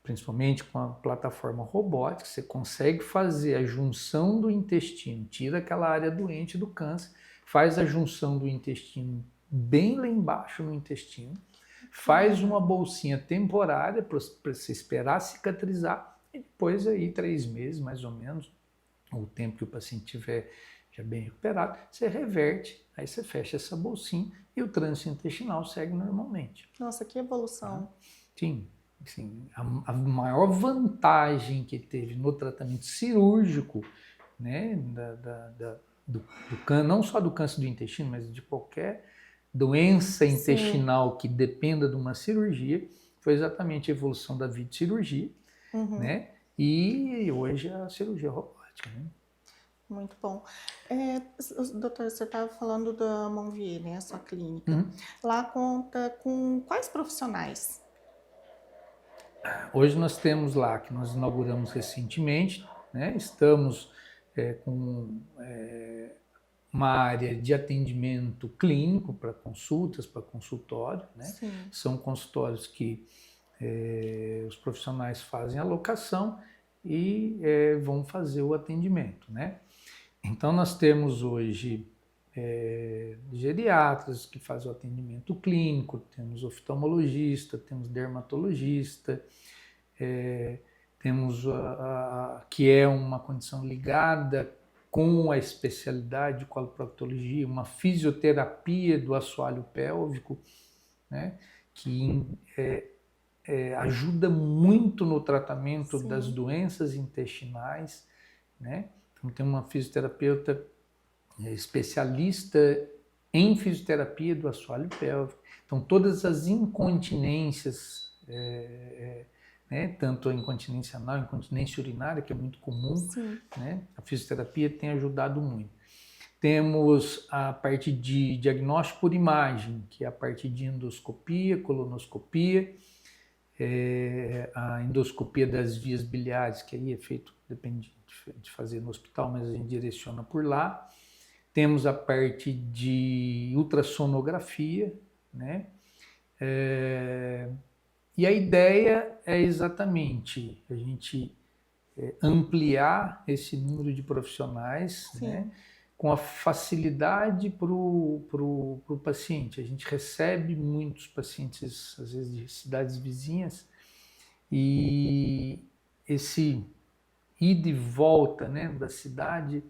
Speaker 3: principalmente com a plataforma robótica, você consegue fazer a junção do intestino, tira aquela área doente do câncer, faz a junção do intestino bem lá embaixo no intestino, faz uma bolsinha temporária para você esperar cicatrizar e depois aí 3 meses mais ou menos, o tempo que o paciente tiver já bem recuperado, você reverte, aí você fecha essa bolsinha e o trânsito intestinal segue normalmente.
Speaker 1: Nossa, que evolução.
Speaker 3: Sim, assim, a maior vantagem que teve no tratamento cirúrgico, né, não só do câncer do intestino, mas de qualquer doença intestinal que dependa de uma cirurgia, foi exatamente a evolução da videocirurgia, né? E hoje a cirurgia robótica, né?
Speaker 1: Muito bom. Doutor, você estava falando da Monvier, né? A sua clínica. Lá conta com quais profissionais?
Speaker 3: Hoje nós temos lá, que nós inauguramos recentemente, né? Estamos com uma área de atendimento clínico para consultas, para consultório, né?
Speaker 1: Sim.
Speaker 3: São consultórios que os profissionais fazem a locação e vão fazer o atendimento, né? Então nós temos hoje geriatras que fazem o atendimento clínico, temos oftalmologista, temos dermatologista, temos que é uma condição ligada com a especialidade de coloproctologia, uma fisioterapia do assoalho pélvico, né, que ajuda muito no tratamento das doenças intestinais, né? Então tem uma fisioterapeuta especialista em fisioterapia do assoalho pélvico. Então todas as incontinências, né, tanto a incontinência anal, a incontinência urinária, que é muito comum, né, a fisioterapia tem ajudado muito. Temos a parte de diagnóstico por imagem, que é a parte de endoscopia, colonoscopia, a endoscopia das vias biliares, que aí é feito, depende de fazer no hospital, mas a gente direciona por lá. Temos a parte de ultrassonografia, né? E a ideia é exatamente a gente ampliar esse número de profissionais, né? com a facilidade para o paciente. A gente recebe muitos pacientes, às vezes, de cidades vizinhas, e esse ida e volta, né, da cidade,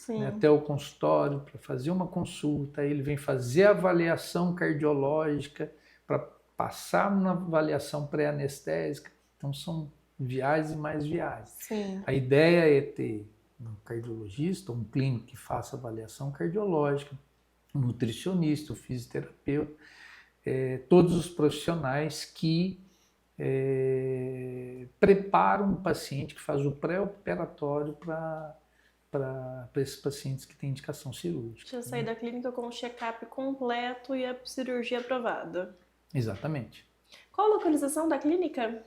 Speaker 3: né, até o consultório para fazer uma consulta, aí ele vem fazer a avaliação cardiológica para passar na avaliação pré-anestésica. Então são viagens e mais viagens.
Speaker 2: Sim.
Speaker 3: A ideia é ter um cardiologista, um clínico que faça avaliação cardiológica, um nutricionista, um fisioterapeuta, todos os profissionais que preparam o paciente, que faz o pré-operatório para esses pacientes que têm indicação cirúrgica.
Speaker 2: Já sair da clínica com um check-up completo e a cirurgia aprovada.
Speaker 3: Exatamente.
Speaker 2: Qual a localização da clínica?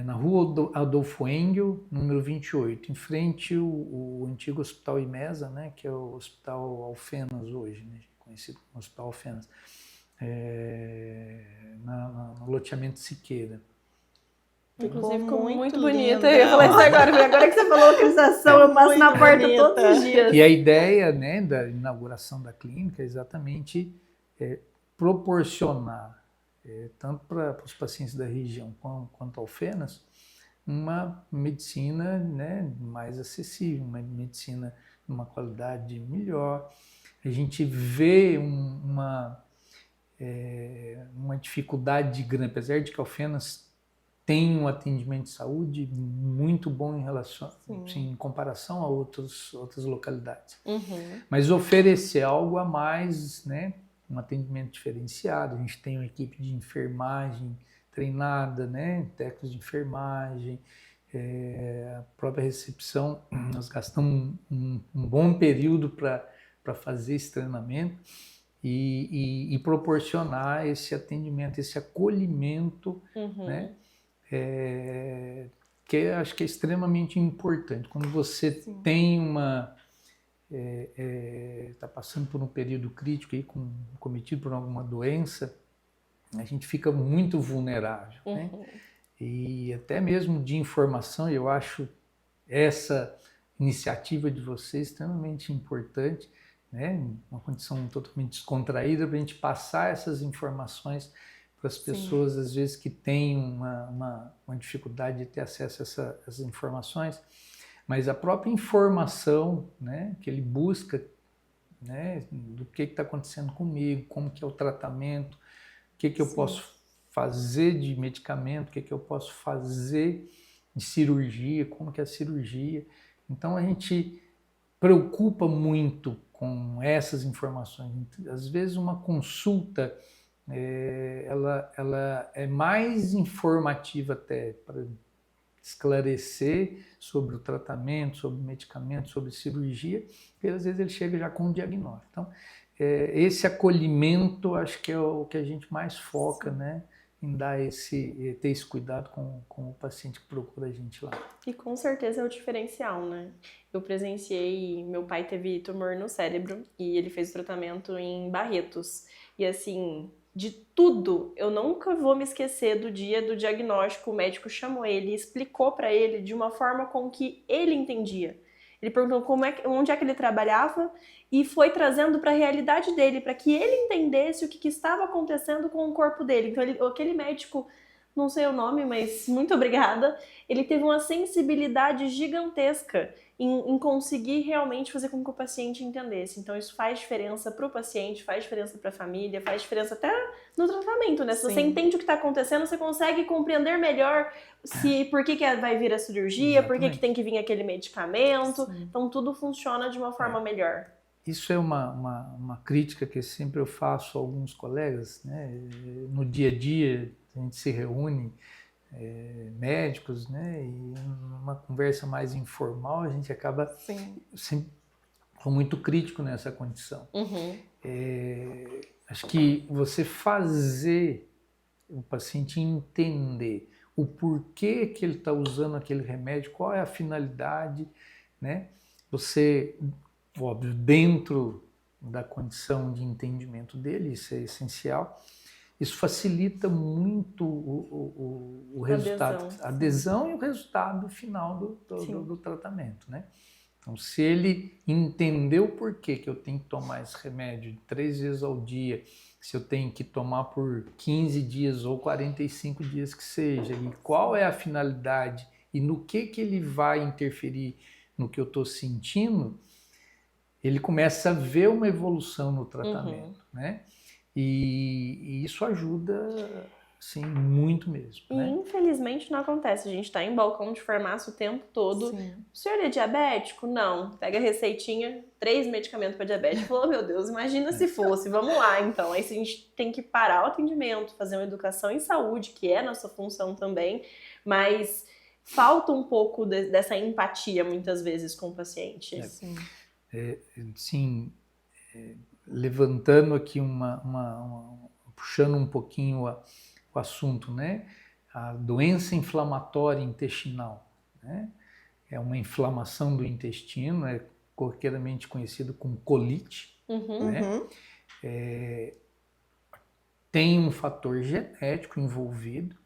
Speaker 3: Na rua Adolfo Engel, número 28, em frente ao antigo Hospital Imesa, né, que é o Hospital Alfenas hoje, né, conhecido como Hospital Alfenas, no loteamento Siqueira.
Speaker 2: Inclusive ficou muito
Speaker 1: linda.
Speaker 2: bonita. Eu ia falar isso agora que você falou localização, eu passo na porta
Speaker 1: bonita.
Speaker 2: todos os dias.
Speaker 3: E a ideia, né, da inauguração da clínica é exatamente proporcionar, tanto para os pacientes da região quanto Alfenas, uma medicina, né, mais acessível, uma medicina de uma qualidade melhor. A gente vê uma dificuldade grande, apesar de que Alfenas tem um atendimento de saúde muito bom em comparação a outras localidades. Mas oferecer algo a mais, né, um atendimento diferenciado. A gente tem uma equipe de enfermagem treinada, né, técnicos de enfermagem, a própria recepção. Nós gastamos um bom período para fazer esse treinamento e proporcionar esse atendimento, esse acolhimento, né, que eu acho que é extremamente importante. Quando você tem está passando por um período crítico aí, cometido por alguma doença, a gente fica muito vulnerável, né? E até mesmo de informação, eu acho essa iniciativa de vocês extremamente importante, né? Uma condição totalmente descontraída para a gente passar essas informações para as pessoas, às vezes, que têm uma dificuldade de ter acesso a essas informações, mas a própria informação, né, que ele busca, né, do que está acontecendo comigo, como que é o tratamento, o que eu posso fazer de medicamento, o que eu posso fazer de cirurgia, como que é a cirurgia. Então a gente preocupa muito com essas informações. Às vezes uma consulta ela é mais informativa até para esclarecer sobre o tratamento, sobre o medicamento, sobre cirurgia, e às vezes ele chega já com um diagnóstico. Então, esse acolhimento acho que é o que a gente mais foca, né, em ter esse cuidado com o paciente que procura a gente lá.
Speaker 2: E com certeza é o diferencial, né? Eu presenciei, meu pai teve tumor no cérebro e ele fez o tratamento em Barretos. E assim, de tudo, eu nunca vou me esquecer do dia do diagnóstico. O médico chamou ele e explicou para ele de uma forma com que ele entendia. Ele perguntou onde é que ele trabalhava e foi trazendo para a realidade dele, para que ele entendesse o que estava acontecendo com o corpo dele. Então, aquele médico, não sei o nome, mas muito obrigada, ele teve uma sensibilidade gigantesca em conseguir realmente fazer com que o paciente entendesse. Então, isso faz diferença para o paciente, faz diferença para a família, faz diferença até no tratamento, né? Se você entende o que está acontecendo, você consegue compreender melhor por que vai vir a cirurgia, por que tem que vir aquele medicamento. Então, tudo funciona de uma forma melhor.
Speaker 3: Isso é uma crítica que sempre eu faço a alguns colegas, né? No dia a dia, a gente se reúne, médicos, né? E numa conversa mais informal, a gente acaba sempre muito crítico nessa condição. Acho que você fazer o paciente entender o porquê que ele está usando aquele remédio, qual é a finalidade, né? Você, óbvio, dentro da condição de entendimento dele, isso é essencial. Isso facilita muito o resultado, a adesão e o resultado final do tratamento, né? Então, se ele entendeu por que eu tenho que tomar esse remédio 3 vezes ao dia, se eu tenho que tomar por 15 dias ou 45 dias que seja, e qual é a finalidade e no que ele vai interferir no que eu estou sentindo, ele começa a ver uma evolução no tratamento, né? E isso ajuda, sim, muito mesmo.
Speaker 2: E
Speaker 3: né?
Speaker 2: infelizmente não acontece. A gente tá em balcão de farmácia o tempo todo.
Speaker 1: Sim.
Speaker 2: O senhor é diabético? Não. Pega a receitinha, 3 medicamentos para diabetes. Falou, oh, meu Deus, imagina se fosse. Vamos lá, então. Aí a gente tem que parar o atendimento, fazer uma educação em saúde, que é nossa função também, mas falta um pouco dessa empatia, muitas vezes, com o paciente.
Speaker 1: Sim.
Speaker 3: Sim, levantando aqui puxando um pouquinho o assunto, né? A doença inflamatória intestinal, né? É uma inflamação do intestino, é corriqueiramente conhecido como colite, né? Tem um fator genético envolvido,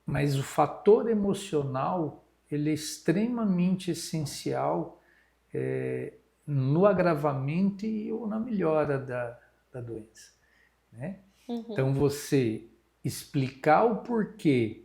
Speaker 3: mas o fator emocional ele é extremamente essencial no agravamento ou na melhora da doença, né? Então você explicar o porquê,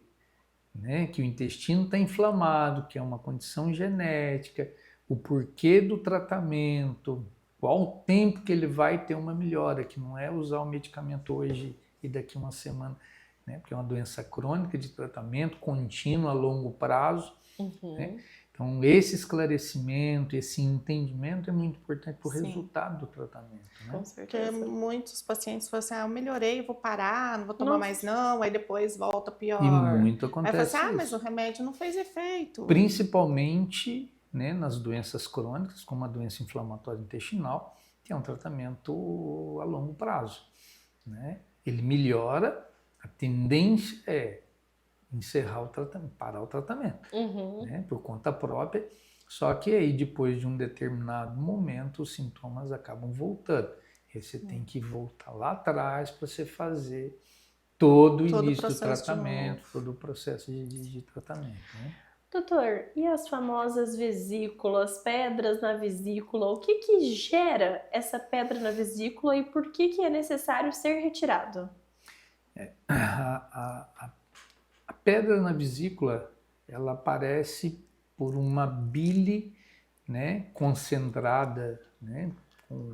Speaker 3: né, que o intestino está inflamado, que é uma condição genética, o porquê do tratamento, qual o tempo que ele vai ter uma melhora, que não é usar o medicamento hoje e daqui uma semana, né, porque é uma doença crônica de tratamento contínuo a longo prazo, né? Então, esse esclarecimento, esse entendimento é muito importante para o resultado do tratamento. Né?
Speaker 2: Com
Speaker 1: Porque
Speaker 2: certeza.
Speaker 1: muitos pacientes falam assim, eu melhorei, vou parar, não vou tomar mais não, aí depois volta pior.
Speaker 3: E muito
Speaker 1: Aí
Speaker 3: acontece
Speaker 1: fala assim,
Speaker 3: isso.
Speaker 1: mas o remédio não fez efeito.
Speaker 3: Principalmente, né, nas doenças crônicas, como a doença inflamatória intestinal, que é um tratamento a longo prazo. Né? Ele melhora, a tendência é encerrar o tratamento, parar o tratamento, né, por conta própria, só que aí depois de um determinado momento os sintomas acabam voltando. Aí você tem que voltar lá atrás para você fazer todo o início do tratamento, todo o processo de tratamento. Né?
Speaker 2: Doutor, e as famosas vesículas, pedras na vesícula, o que gera essa pedra na vesícula e por que é necessário ser retirado?
Speaker 3: A pedra na vesícula, ela aparece por uma bile, né, concentrada, né,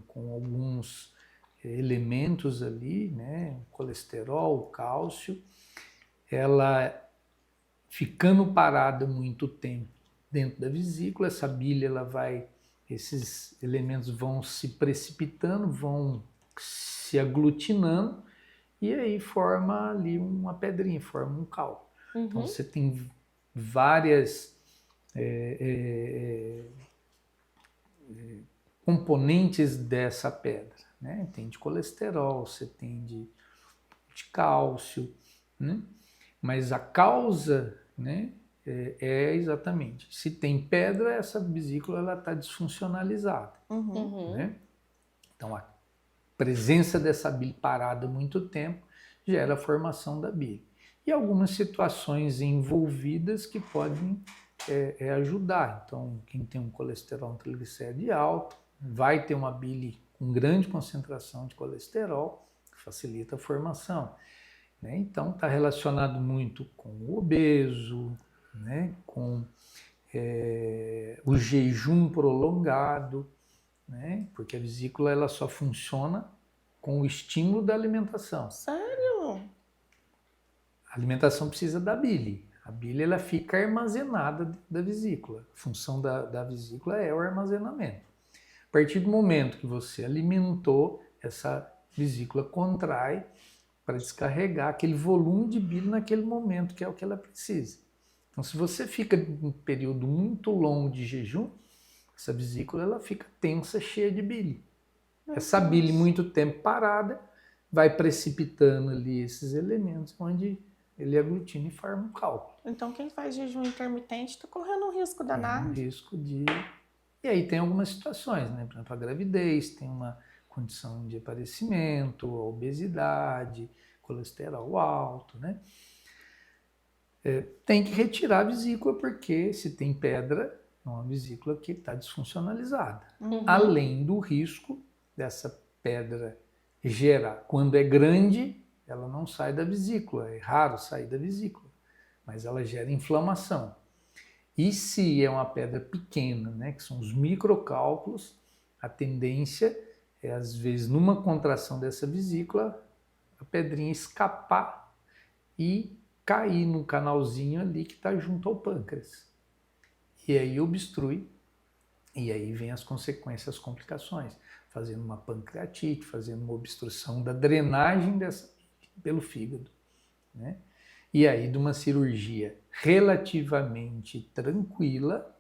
Speaker 3: com alguns elementos ali, né, colesterol, cálcio, ela ficando parada muito tempo dentro da vesícula, essa bile, esses elementos vão se precipitando, vão se aglutinando e aí forma ali uma pedrinha, forma um cálculo. Então você tem várias componentes dessa pedra, né? Tem de colesterol, você tem de cálcio, né? Mas a causa, né, é exatamente, se tem pedra, essa vesícula está desfuncionalizada. Né? Então a presença dessa bile parada muito tempo gera a formação da bile. E algumas situações envolvidas que podem ajudar. Então, quem tem um colesterol, um triglicéride alto, vai ter uma bile com grande concentração de colesterol, que facilita a formação. Né? Então, está relacionado muito com o obeso, né? Com o jejum prolongado, né? Porque a vesícula ela só funciona com o estímulo da alimentação.
Speaker 1: Sério?
Speaker 3: A alimentação precisa da bile. A bile ela fica armazenada dentro da vesícula. A função da vesícula é o armazenamento. A partir do momento que você alimentou, essa vesícula contrai para descarregar aquele volume de bile naquele momento, que é o que ela precisa. Então, se você fica em um período muito longo de jejum, essa vesícula ela fica tensa, cheia de bile. Essa bile muito tempo parada vai precipitando ali esses elementos onde ele aglutina e forma um cálculo.
Speaker 1: Então quem faz jejum intermitente está correndo um risco danado.
Speaker 3: Um risco de... E aí tem algumas situações, né? Por exemplo, a gravidez tem uma condição de aparecimento, obesidade, colesterol alto, né? Tem que retirar a vesícula porque se tem pedra, é uma vesícula que está desfuncionalizada.
Speaker 1: Uhum.
Speaker 3: Além do risco dessa pedra gerar. Quando é grande, ela não sai da vesícula, é raro sair da vesícula, mas ela gera inflamação. E se é uma pedra pequena, né, que são os microcálculos, a tendência é, às vezes, numa contração dessa vesícula, a pedrinha escapar e cair no canalzinho ali que está junto ao pâncreas. E aí obstrui, e aí vem as consequências, as complicações, fazendo uma pancreatite, fazendo uma obstrução da drenagem pelo fígado, né? E aí de uma cirurgia relativamente tranquila,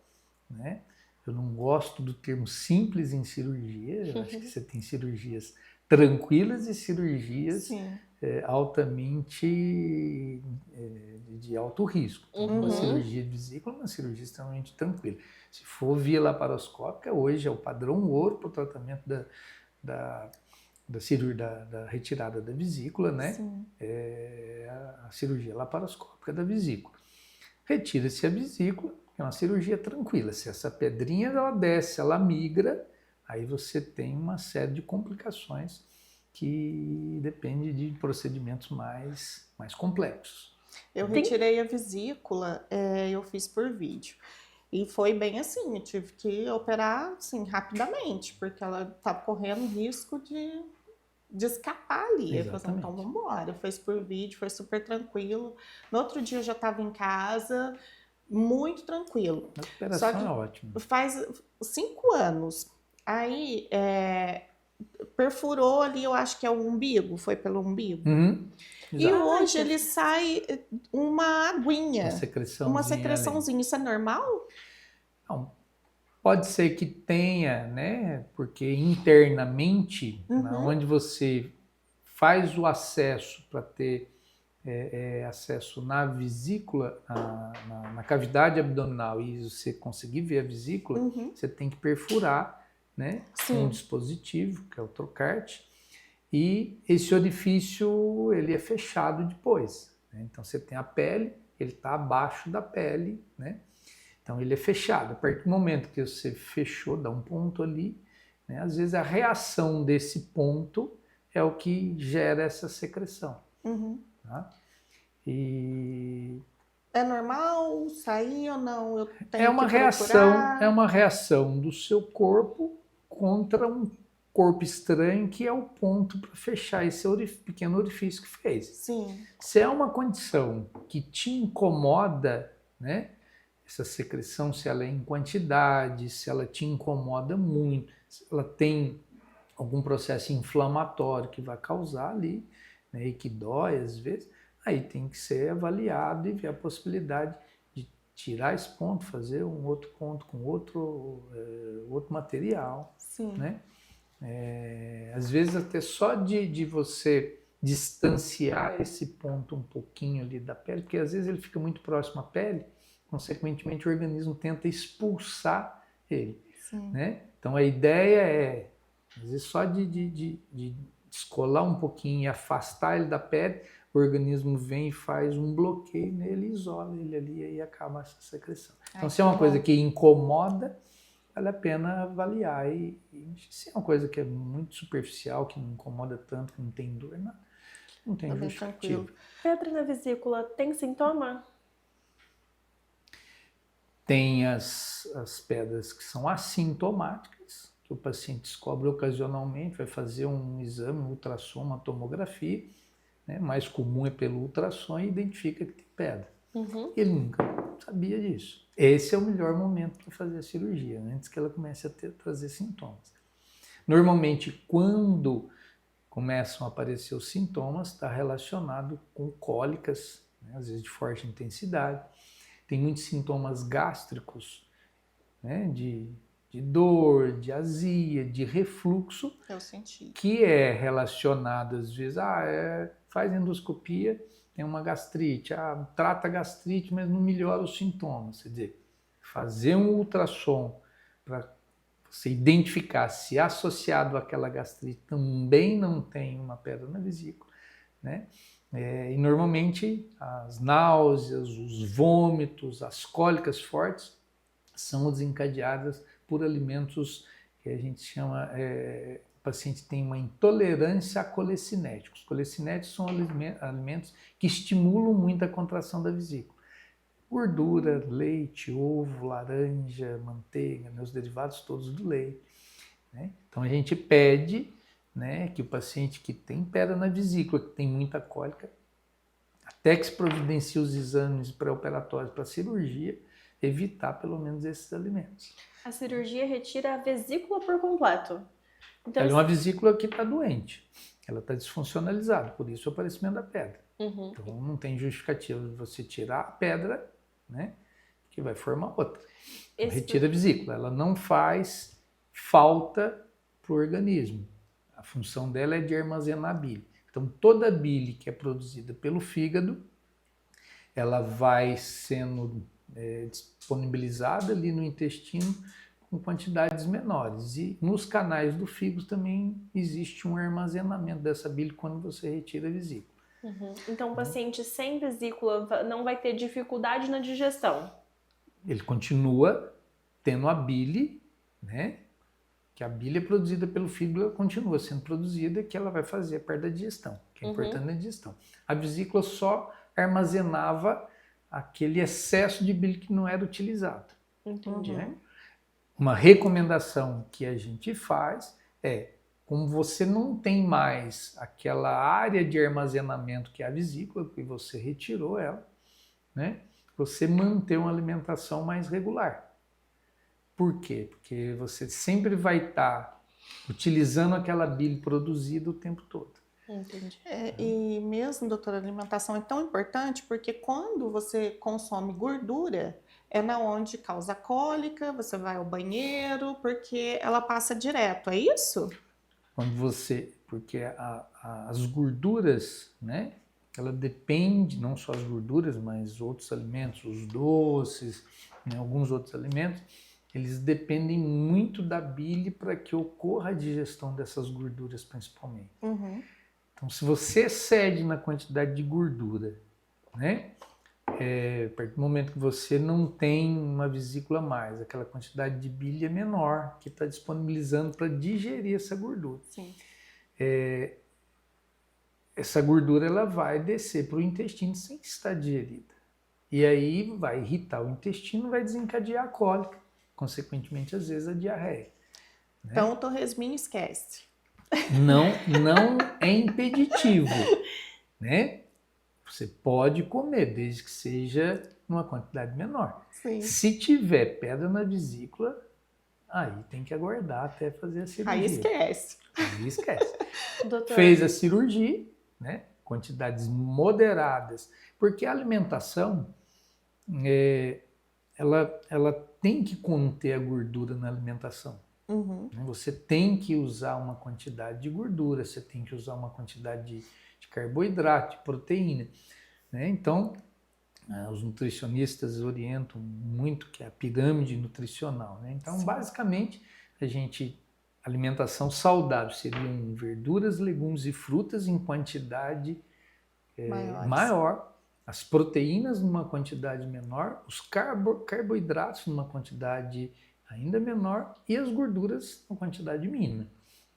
Speaker 3: né? Eu não gosto do termo simples em cirurgia, eu acho que você tem cirurgias tranquilas e cirurgias altamente de alto risco. Então, uma cirurgia de vesícula é uma cirurgia extremamente tranquila. Se for via laparoscópica, hoje é o padrão ouro para o tratamento da retirada da vesícula, né? É a cirurgia laparoscópica da vesícula. Retira-se a vesícula, é uma cirurgia tranquila. Se essa pedrinha ela desce, ela migra, aí você tem uma série de complicações que depende de procedimentos mais complexos.
Speaker 1: Eu retirei a vesícula, eu fiz por vídeo. E foi bem assim, eu tive que operar assim, rapidamente, porque ela estava correndo risco de escapar ali. Eu falei assim, então vamos embora. Fez por vídeo, foi super tranquilo. No outro dia eu já estava em casa, muito tranquilo.
Speaker 3: A operação é ótima.
Speaker 1: Faz 5 anos. Aí perfurou ali, eu acho que é o umbigo, foi pelo umbigo. E hoje ele sai uma aguinha, uma secreçãozinha. Isso é normal?
Speaker 3: Não, pode ser que tenha, né? Porque internamente, onde você faz o acesso para ter acesso na vesícula, na cavidade abdominal, e você conseguir ver a vesícula, você tem que perfurar, né? Um dispositivo, que é o trocarte, e esse orifício ele é fechado depois, né? Então você tem a pele, ele está abaixo da pele, né? Então ele é fechado. A partir do momento que você fechou, dá um ponto ali, né? Às vezes a reação desse ponto é o que gera essa secreção. Tá? E
Speaker 1: é normal sair ou não? Eu tenho
Speaker 3: é uma
Speaker 1: que
Speaker 3: reação, é uma reação do seu corpo contra um corpo estranho, que é o ponto para fechar esse pequeno orifício que fez.
Speaker 1: Sim.
Speaker 3: Se é uma condição que te incomoda, né? Essa secreção, se ela é em quantidade, se ela te incomoda muito, se ela tem algum processo inflamatório que vai causar ali, né, e que dói às vezes, aí tem que ser avaliado e ver a possibilidade de tirar esse ponto, fazer um outro ponto com outro material.
Speaker 1: Sim.
Speaker 3: Né? Às vezes até só de você distanciar esse ponto um pouquinho ali da pele, porque às vezes ele fica muito próximo à pele, consequentemente o organismo tenta expulsar ele. Né? Então a ideia é, às vezes só de descolar um pouquinho e afastar ele da pele, o organismo vem e faz um bloqueio nele, isola ele ali e aí acaba essa secreção. Então se é uma coisa que incomoda, vale a pena avaliar. E se é uma coisa que é muito superficial, que não incomoda tanto, que não tem dor, não tem justificativa.
Speaker 2: Pedra na vesícula tem sintoma?
Speaker 3: Tem as pedras que são assintomáticas, que o paciente descobre ocasionalmente, vai fazer um exame, um ultrassom, uma tomografia, né? Mais comum é pelo ultrassom e identifica que tem pedra. Ele nunca sabia disso. Esse é o melhor momento para fazer a cirurgia, antes que ela comece a trazer sintomas. Normalmente, quando começam a aparecer os sintomas, está relacionado com cólicas, né? Às vezes de forte intensidade. Tem muitos sintomas gástricos, né? De dor, de azia, de refluxo.
Speaker 1: Eu senti.
Speaker 3: Que é relacionado, às vezes, faz endoscopia, tem uma gastrite, trata a gastrite, mas não melhora os sintomas. Quer dizer, fazer um ultrassom para você identificar se associado àquela gastrite também não tem uma pedra na vesícula, né? E normalmente as náuseas, os vômitos, as cólicas fortes são desencadeadas por alimentos que a gente chama, o paciente tem uma intolerância a colecinéticos. Colecinéticos são alimentos que estimulam muito a contração da vesícula. Gordura, leite, ovo, laranja, manteiga, os derivados todos do leite. Né? Então a gente pede, né, que o paciente que tem pedra na vesícula, que tem muita cólica, até que se providencie os exames pré-operatórios para a cirurgia, evitar pelo menos esses alimentos.
Speaker 2: A cirurgia retira a vesícula por completo. Então,
Speaker 3: Ela é uma vesícula que está doente, ela está desfuncionalizada, por isso o aparecimento da pedra.
Speaker 2: Uhum.
Speaker 3: Então não tem justificativa de você tirar a pedra, né, que vai formar outra. Então, retira a vesícula, ela não faz falta para o organismo. A função dela é de armazenar bile. Então toda a bile que é produzida pelo fígado, ela vai sendo disponibilizada ali no intestino com quantidades menores. E nos canais do fígado também existe um armazenamento dessa bile quando você retira a vesícula.
Speaker 2: Uhum. Então, o paciente sem vesícula não vai ter dificuldade na digestão?
Speaker 3: Ele continua tendo a bile, né? Que a bile é produzida pelo fígado, ela continua sendo produzida, que ela vai fazer a parte da digestão, que é importante na digestão. A vesícula só armazenava aquele excesso de bile que não era utilizado.
Speaker 2: Entendi.
Speaker 3: Né? Uma recomendação que a gente faz é, como você não tem mais aquela área de armazenamento que é a vesícula, que você retirou ela, né? Você manter uma alimentação mais regular. Por quê? Porque você sempre vai estar utilizando aquela bile produzida o tempo todo.
Speaker 2: Entendi.
Speaker 1: E mesmo, doutora, a alimentação é tão importante porque quando você consome gordura, é na onde causa cólica, você vai ao banheiro, porque ela passa direto, é isso?
Speaker 3: Porque as gorduras, né? Ela depende, não só as gorduras, mas outros alimentos, os doces, né, alguns outros alimentos, eles dependem muito da bile para que ocorra a digestão dessas gorduras, principalmente.
Speaker 1: Uhum.
Speaker 3: Então, se você excede na quantidade de gordura, né? A partir do momento que você não tem uma vesícula mais, aquela quantidade de bile é menor, que está disponibilizando para digerir essa gordura.
Speaker 1: Sim.
Speaker 3: Essa gordura ela vai descer para o intestino sem estar digerida. E aí vai irritar o intestino, vai desencadear a cólica, consequentemente, às vezes, a diarreia. Né?
Speaker 1: Então, o torresminho esquece.
Speaker 3: Não é impeditivo, né? Você pode comer, desde que seja numa quantidade menor.
Speaker 1: Sim.
Speaker 3: Se tiver pedra na vesícula, aí tem que aguardar até fazer a cirurgia.
Speaker 1: Aí esquece.
Speaker 3: Aí esquece.
Speaker 2: Doutor,
Speaker 3: Fez a cirurgia, né? Quantidades moderadas, porque a alimentação, ela tem que conter a gordura na alimentação.
Speaker 1: Uhum.
Speaker 3: Você tem que usar uma quantidade de gordura, você tem que usar uma quantidade de carboidrato, de proteína. Né? Então, os nutricionistas orientam muito que é a pirâmide nutricional. Né? Então, basicamente, alimentação saudável seriam verduras, legumes e frutas em quantidade maior, as proteínas numa quantidade menor, os carboidratos numa quantidade ainda menor e as gorduras numa quantidade mínima.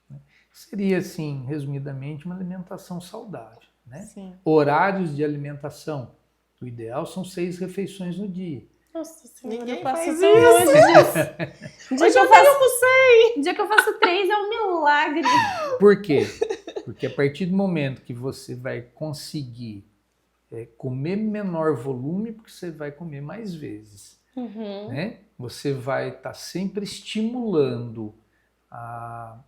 Speaker 3: Né? Seria, assim, resumidamente, uma alimentação saudável. Né?
Speaker 1: Sim.
Speaker 3: Horários de alimentação. O ideal são 6 refeições no dia.
Speaker 2: Nossa senhora,
Speaker 1: Ninguém
Speaker 2: eu passo
Speaker 1: faz
Speaker 2: tão longe disso.
Speaker 1: Hoje eu nem almocei.
Speaker 2: O dia que eu faço 3 é um milagre.
Speaker 3: Por quê? Porque a partir do momento que você vai conseguir comer menor volume, porque você vai comer mais vezes.
Speaker 2: Uhum.
Speaker 3: Né? Você vai estar sempre estimulando a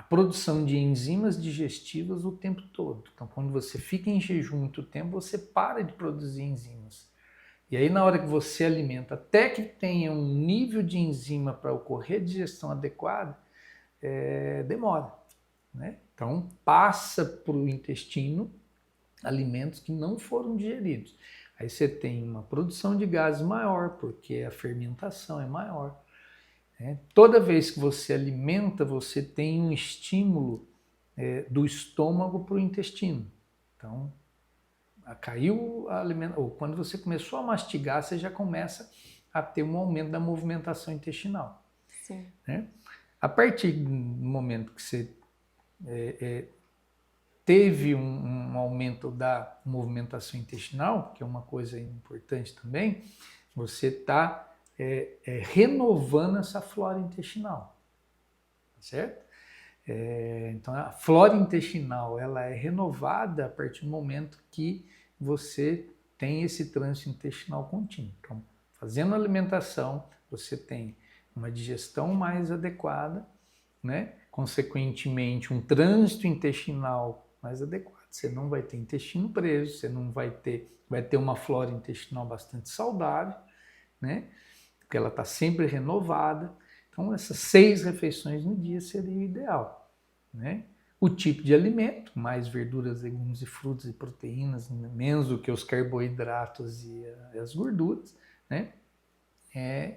Speaker 3: produção de enzimas digestivas o tempo todo. Então, quando você fica em jejum muito tempo, você para de produzir enzimas. E aí, na hora que você alimenta, até que tenha um nível de enzima para ocorrer a digestão adequada, demora. Né? Então, passa para o intestino alimentos que não foram digeridos. Aí você tem uma produção de gases maior, porque a fermentação é maior. Né? Toda vez que você alimenta, você tem um estímulo do estômago para o intestino. Então, caiu a alimentação, ou quando você começou a mastigar, você já começa a ter um aumento da movimentação intestinal.
Speaker 1: Sim.
Speaker 3: Né? A partir do momento que você teve um aumento da movimentação intestinal, que é uma coisa importante também, você está renovando essa flora intestinal, certo? Então, a flora intestinal ela é renovada a partir do momento que você tem esse trânsito intestinal contínuo. Então, fazendo alimentação, você tem uma digestão mais adequada, né? Consequentemente, um trânsito intestinal mais adequado. Você não vai ter intestino preso, você não vai ter uma flora intestinal bastante saudável, né? Porque ela está sempre renovada. Então, essas 6 refeições no dia seria o ideal, né? O tipo de alimento, mais verduras, legumes e frutas e proteínas, menos do que os carboidratos e as gorduras, né?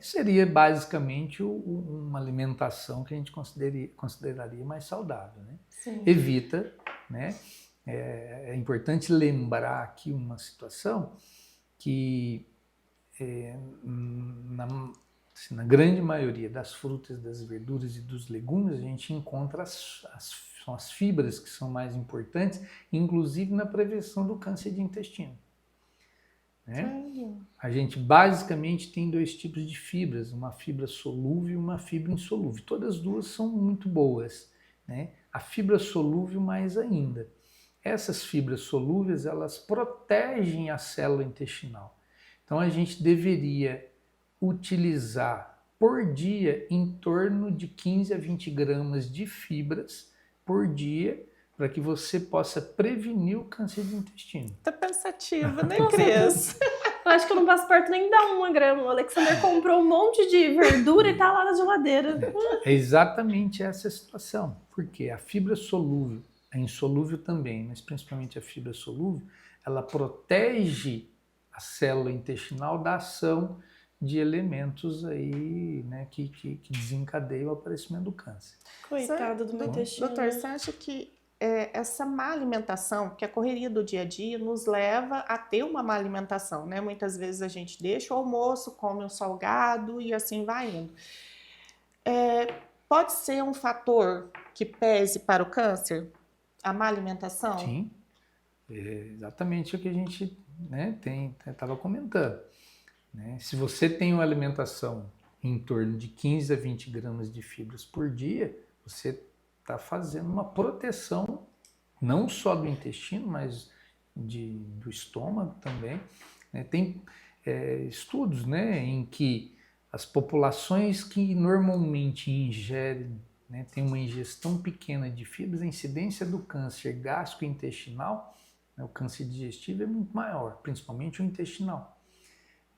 Speaker 3: Seria basicamente uma alimentação que a gente consideraria mais saudável, né?
Speaker 1: Sim.
Speaker 3: Evita, né? É importante lembrar aqui uma situação que na grande maioria das frutas, das verduras e dos legumes, a gente encontra são as fibras que são mais importantes, inclusive na prevenção do câncer de intestino. Né? A gente basicamente tem 2 tipos de fibras, uma fibra solúvel e uma fibra insolúvel. Todas as duas são muito boas, né? A fibra solúvel mais ainda. Essas fibras solúveis, elas protegem a célula intestinal. Então a gente deveria utilizar por dia em torno de 15 a 20 gramas de fibras por dia, para que você possa prevenir o câncer de intestino.
Speaker 1: Tá pensativa, né, Cris?
Speaker 2: Eu acho que eu não passo perto nem da 1 grama. O Alexander comprou um monte de verdura e tá lá na geladeira.
Speaker 3: É exatamente essa a situação, porque a fibra solúvel, a insolúvel também, mas principalmente a fibra solúvel, ela protege a célula intestinal da ação de elementos aí, né, que desencadeiam o aparecimento do câncer.
Speaker 2: Coitado do meu intestino.
Speaker 1: Doutor, você acha que essa má alimentação, que a correria do dia a dia nos leva a ter uma má alimentação, né? Muitas vezes a gente deixa o almoço, come um salgado e assim vai indo. Pode ser um fator que pese para o câncer? A má alimentação?
Speaker 3: Sim, exatamente o que a gente, né, estava comentando. Né? Se você tem uma alimentação em torno de 15 a 20 gramas de fibras por dia, você está fazendo uma proteção não só do intestino, mas do estômago também. Né? Tem estudos, né, em que as populações que normalmente ingerem, né, tem uma ingestão pequena de fibras, a incidência do câncer gastrointestinal, né, o câncer digestivo é muito maior, principalmente o intestinal.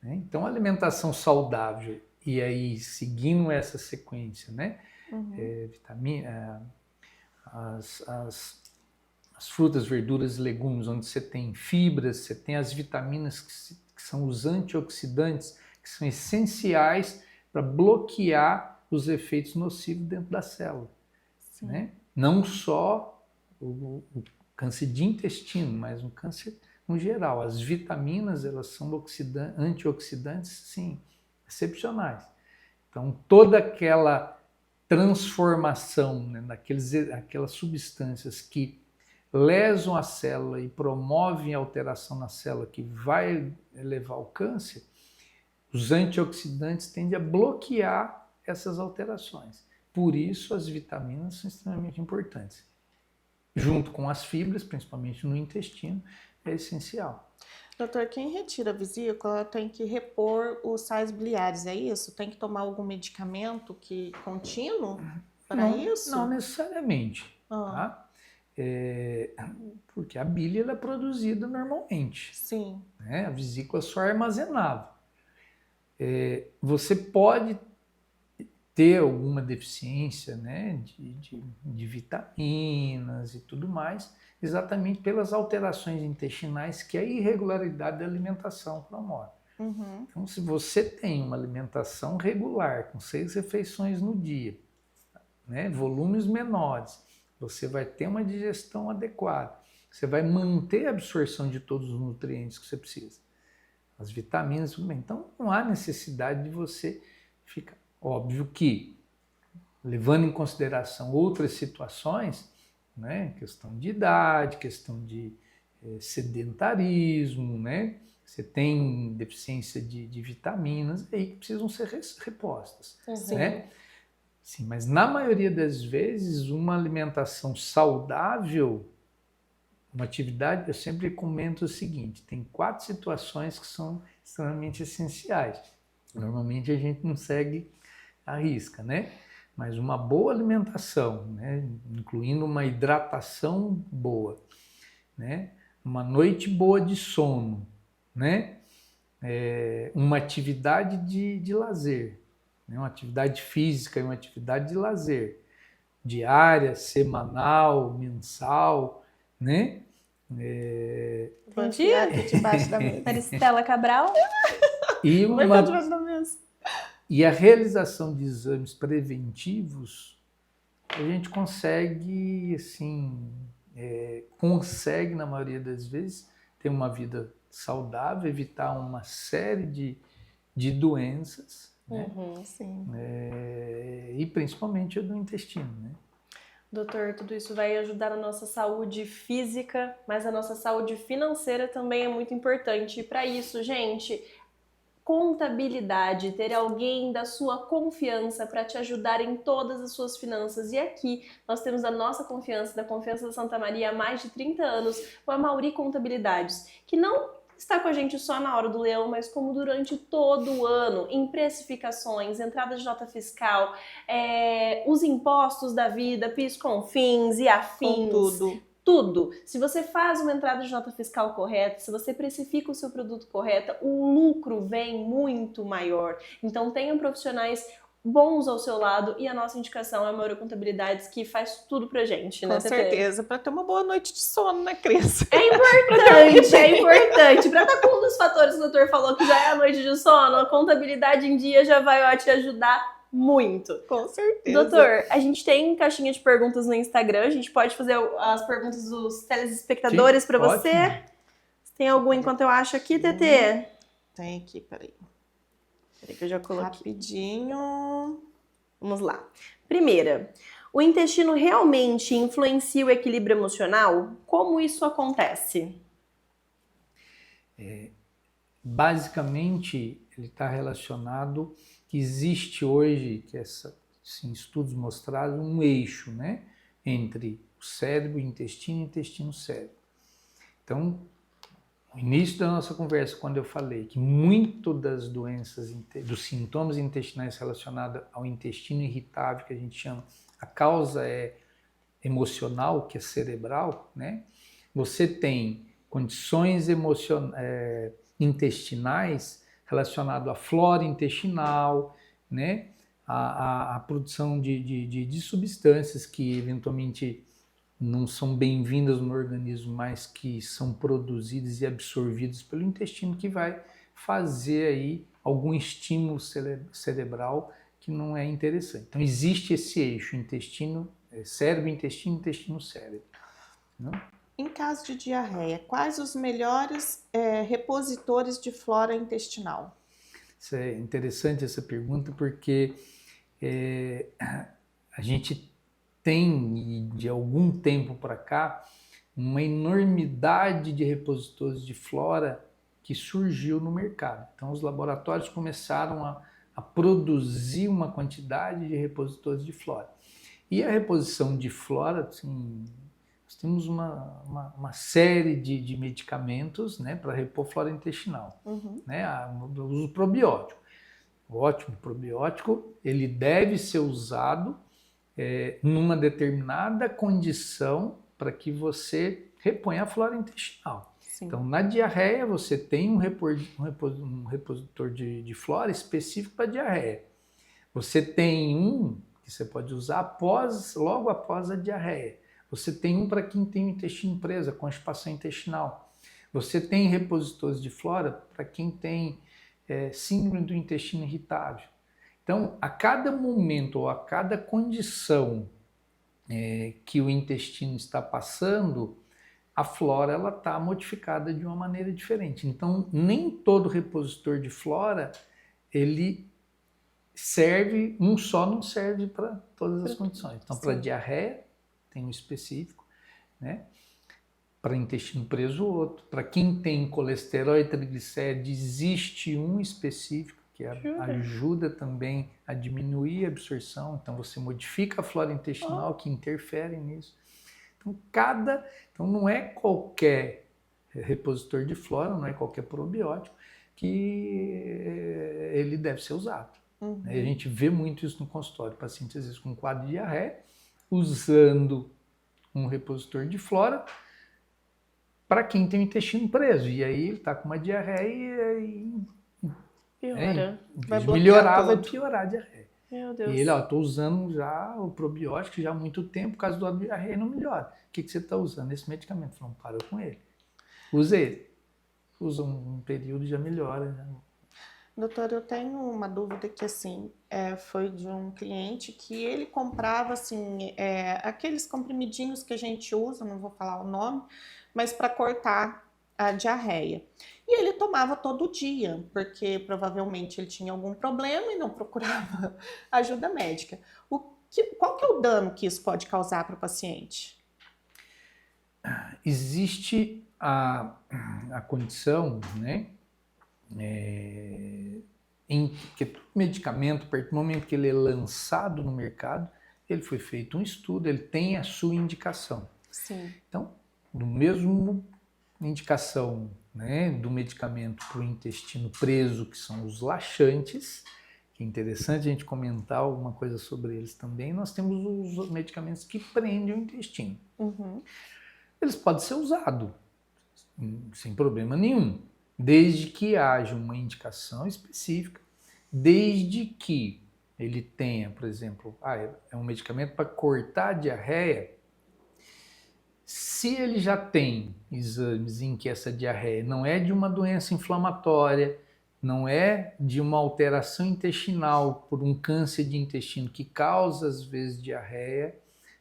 Speaker 3: Né? Então, a alimentação saudável, e aí seguindo essa sequência, né, as frutas, verduras e legumes, onde você tem fibras, você tem as vitaminas que são os antioxidantes, que são essenciais para bloquear os efeitos nocivos dentro da célula. Né? Não só o câncer de intestino, mas um câncer no geral. As vitaminas, elas são antioxidantes, sim, excepcionais. Então, toda aquela transformação, né, aquelas substâncias que lesam a célula e promovem a alteração na célula que vai levar ao câncer, os antioxidantes tendem a bloquear essas alterações. Por isso, as vitaminas são extremamente importantes. Junto com as fibras, principalmente no intestino, é essencial.
Speaker 1: Doutor, quem retira a vesícula tem que repor os sais biliares, é isso? Tem que tomar algum medicamento contínuo para isso?
Speaker 3: Não necessariamente, tá? Porque a bile ela é produzida normalmente.
Speaker 1: Sim.
Speaker 3: Né? A vesícula só é armazenável. Você pode ter alguma deficiência, né, de vitaminas e tudo mais, exatamente pelas alterações intestinais que a irregularidade da alimentação promove. Então, se você tem uma alimentação regular, com 6 refeições no dia, né, volumes menores, você vai ter uma digestão adequada, você vai manter a absorção de todos os nutrientes que você precisa. as vitaminas, tudo bem. Então não há necessidade de você ficar. Óbvio que, levando em consideração outras situações, né, questão de idade, questão de sedentarismo, né, você tem deficiência de vitaminas, aí que precisam ser repostas. Né? Sim, mas na maioria das vezes, uma alimentação saudável, uma atividade, eu sempre comento o seguinte, tem 4 situações que são extremamente essenciais. Normalmente a gente não segue a risca, né? Mas uma boa alimentação, né? Incluindo uma hidratação boa, né? Uma noite boa de sono, né? Uma atividade de lazer, né? Uma atividade física e uma atividade de lazer, diária, semanal, mensal, né?
Speaker 1: Vou enfiar aqui debaixo da mesa.
Speaker 2: Maristela Cabral.
Speaker 3: E
Speaker 1: Vou enfiar debaixo da mesa.
Speaker 3: E a realização de exames preventivos, a gente consegue, assim, consegue, na maioria das vezes, ter uma vida saudável, evitar uma série de doenças, né?
Speaker 1: Sim.
Speaker 3: E principalmente a do intestino, né?
Speaker 2: Doutor, tudo isso vai ajudar na nossa saúde física, mas a nossa saúde financeira também é muito importante. E para isso, gente, contabilidade, ter alguém da sua confiança para te ajudar em todas as suas finanças. E aqui nós temos a nossa confiança, da Confiança da Santa Maria há mais de 30 anos, o Amauri Contabilidades, que não está com a gente só na hora do leão, mas como durante todo o ano, em precificações, entrada de nota fiscal, os impostos da vida, PIS, CONFINS e afins.
Speaker 1: Com
Speaker 2: tudo. Se você faz uma entrada de nota fiscal correta, se você precifica o seu produto correto, o lucro vem muito maior. Então tenham profissionais bons ao seu lado e a nossa indicação é a Amauri Contabilidades, que faz tudo pra gente, né,
Speaker 1: Com certeza, para ter uma boa noite de sono, né, Cris?
Speaker 2: É importante, é importante. Pra estar com um dos fatores que o doutor falou que já é a noite de sono, a contabilidade em dia já vai te ajudar muito.
Speaker 1: Com certeza.
Speaker 2: Doutor, a gente tem caixinha de perguntas no Instagram, a gente pode fazer as perguntas dos telespectadores para você. Tem algum enquanto eu acho aqui, TT?
Speaker 1: Tem aqui, peraí.
Speaker 2: Peraí que eu já coloquei.
Speaker 1: Rapidinho.
Speaker 2: Vamos lá. Primeira, o intestino realmente influencia o equilíbrio emocional? Como isso acontece?
Speaker 3: Basicamente, ele está relacionado que existe hoje, que assim, estudos mostraram, um eixo, né, entre o cérebro, o intestino e o intestino-cérebro. Então, no início da nossa conversa, quando eu falei que muito das doenças, dos sintomas intestinais relacionados ao intestino irritável, que a gente chama, a causa é emocional, que é cerebral, né? Você tem condições intestinais relacionado à flora intestinal, né? A produção de substâncias que eventualmente não são bem-vindas no organismo, mas que são produzidas e absorvidas pelo intestino, que vai fazer aí algum estímulo cerebral que não é interessante. Então existe esse eixo cérebro, intestino, intestino, cérebro. Não?
Speaker 1: Em caso de diarreia, quais os melhores repositores de flora intestinal?
Speaker 3: Isso é interessante essa pergunta, porque a gente tem, de algum tempo para cá, uma enormidade de repositórios de flora que surgiu no mercado. Então, os laboratórios começaram a produzir uma quantidade de repositórios de flora. E a reposição de flora, assim, nós temos uma série de medicamentos, né, para repor flora intestinal. Né, o uso probiótico. Ótimo, probiótico, ele deve ser usado numa determinada condição para que você reponha a flora intestinal.
Speaker 1: Sim.
Speaker 3: Então, na diarreia, você tem um repositor de flora específico para diarreia. Você tem um que você pode usar logo após a diarreia. Você tem um para quem tem o intestino preso, a constipação intestinal. Você tem repositores de flora para quem tem síndrome do intestino irritável. Então, a cada momento ou a cada condição que o intestino está passando, a flora ela está modificada de uma maneira diferente. Então, nem todo repositor de flora, ele serve, um só não serve para todas as condições. Então, para diarreia, tem um específico, né? Para intestino preso, outro. Para quem tem colesterol e triglicérides, existe um específico que ajuda também a diminuir a absorção. Então, você modifica a flora intestinal que interfere nisso. Então, não é qualquer repositor de flora, não é qualquer probiótico que ele deve ser usado. A gente vê muito isso no consultório. Pacientes, às vezes, com quadro de diarreia, usando um repositor de flora para quem tem o intestino preso. E aí ele está com uma diarreia e
Speaker 2: Piora.
Speaker 3: vai melhorar, vai piorar a diarreia.
Speaker 2: Meu Deus.
Speaker 3: E ele, estou usando já o probiótico já há muito tempo, por causa do diarreia não melhora. O que você está usando? Esse medicamento. Falou, para com ele. Usa ele. Usa um período e já melhora. Já.
Speaker 1: Doutor, eu tenho uma dúvida que, assim, foi de um cliente que ele comprava, assim, aqueles comprimidinhos que a gente usa, não vou falar o nome, mas para cortar a diarreia. E ele tomava todo dia, porque provavelmente ele tinha algum problema e não procurava ajuda médica. Qual que é o dano que isso pode causar para o paciente?
Speaker 3: Existe a condição, né? Em que todo medicamento, a partir do momento que ele é lançado no mercado, ele foi feito um estudo, ele tem a sua indicação.
Speaker 1: Sim.
Speaker 3: Então, do mesmo indicação, né, do medicamento para o intestino preso, que são os laxantes, que é interessante a gente comentar alguma coisa sobre eles também, nós temos os medicamentos que prendem o intestino. Eles podem ser usados sem problema nenhum, desde que haja uma indicação específica, desde que ele tenha, por exemplo, é um medicamento para cortar a diarreia. Se ele já tem exames em que essa diarreia não é de uma doença inflamatória, não é de uma alteração intestinal por um câncer de intestino que causa, às vezes, diarreia,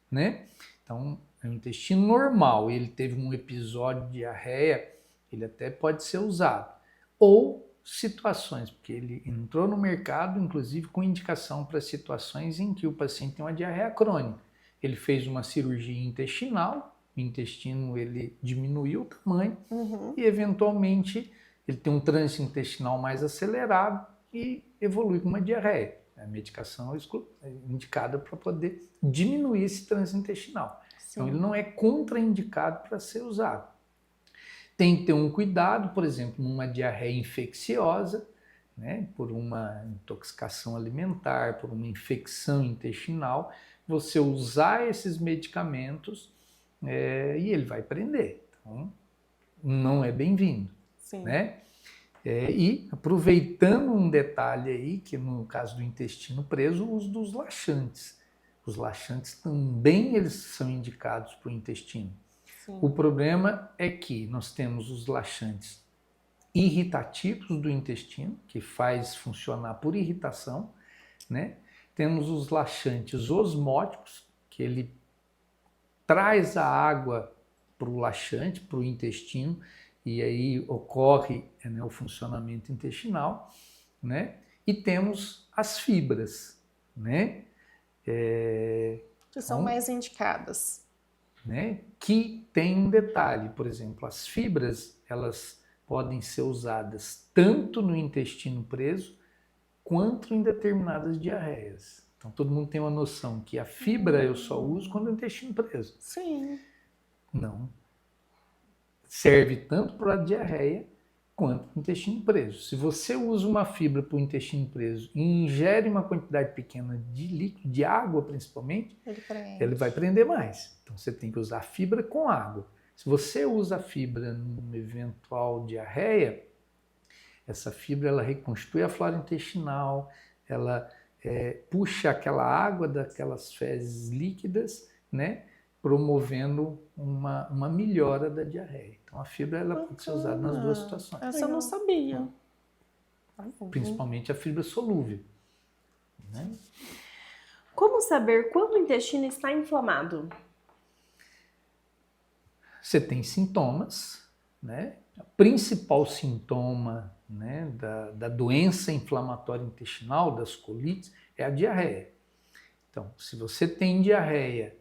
Speaker 3: né? Então, é um intestino normal, ele teve um episódio de diarreia, ele até pode ser usado. Ou situações, porque ele entrou no mercado, inclusive, com indicação para situações em que o paciente tem uma diarreia crônica. Ele fez uma cirurgia intestinal, o intestino ele diminuiu o tamanho e, eventualmente, ele tem um trânsito intestinal mais acelerado e evolui com uma diarreia. A medicação é indicada para poder diminuir esse trânsito intestinal. Então, ele não é contraindicado para ser usado. Tem que ter um cuidado, por exemplo, numa diarreia infecciosa, né, por uma intoxicação alimentar, por uma infecção intestinal, você usar esses medicamentos e ele vai prender. Então, não é bem-vindo. Né? E aproveitando um detalhe aí, que no caso do intestino preso, o uso dos laxantes. Os laxantes também eles são indicados para o intestino. O problema é que nós temos os laxantes irritativos do intestino, que faz funcionar por irritação, né? Temos os laxantes osmóticos, que ele traz a água para o laxante, para o intestino, e aí ocorre o funcionamento intestinal, né? E temos as fibras, né?
Speaker 1: Que são mais indicadas.
Speaker 3: Né? Que tem um detalhe, por exemplo, as fibras, elas podem ser usadas tanto no intestino preso quanto em determinadas diarreias. Então todo mundo tem uma noção que a fibra eu só uso quando é o intestino preso.
Speaker 1: Sim.
Speaker 3: Não. Serve tanto para a diarreia quanto para o intestino preso. Se você usa uma fibra para o intestino preso e ingere uma quantidade pequena de líquido, de água principalmente, ele vai prender mais. Então você tem que usar fibra com água. Se você usa a fibra numa eventual diarreia, essa fibra ela reconstitui a flora intestinal, ela puxa aquela água daquelas fezes líquidas, né, promovendo uma melhora da diarreia. Então a fibra ela pode ser usada nas duas situações.
Speaker 1: Essa eu não sabia.
Speaker 3: Principalmente a fibra solúvel. Né?
Speaker 2: Como saber quando o intestino está inflamado?
Speaker 3: você tem sintomas, né? O principal sintoma, né, da doença inflamatória intestinal, das colites, é a diarreia. Então, se você tem diarreia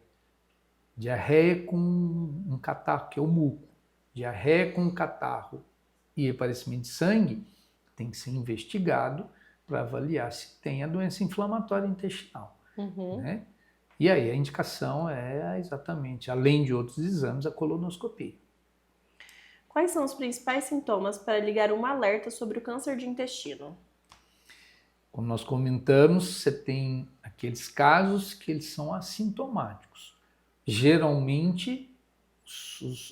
Speaker 3: com um catarro, que é o muco, diarreia com catarro e aparecimento de sangue, tem que ser investigado para avaliar se tem a doença inflamatória intestinal, né? E aí a indicação é exatamente, além de outros exames, a colonoscopia.
Speaker 2: Quais são os principais sintomas para ligar um alerta sobre o câncer de intestino?
Speaker 3: Como nós comentamos, você tem aqueles casos que eles são assintomáticos. Geralmente,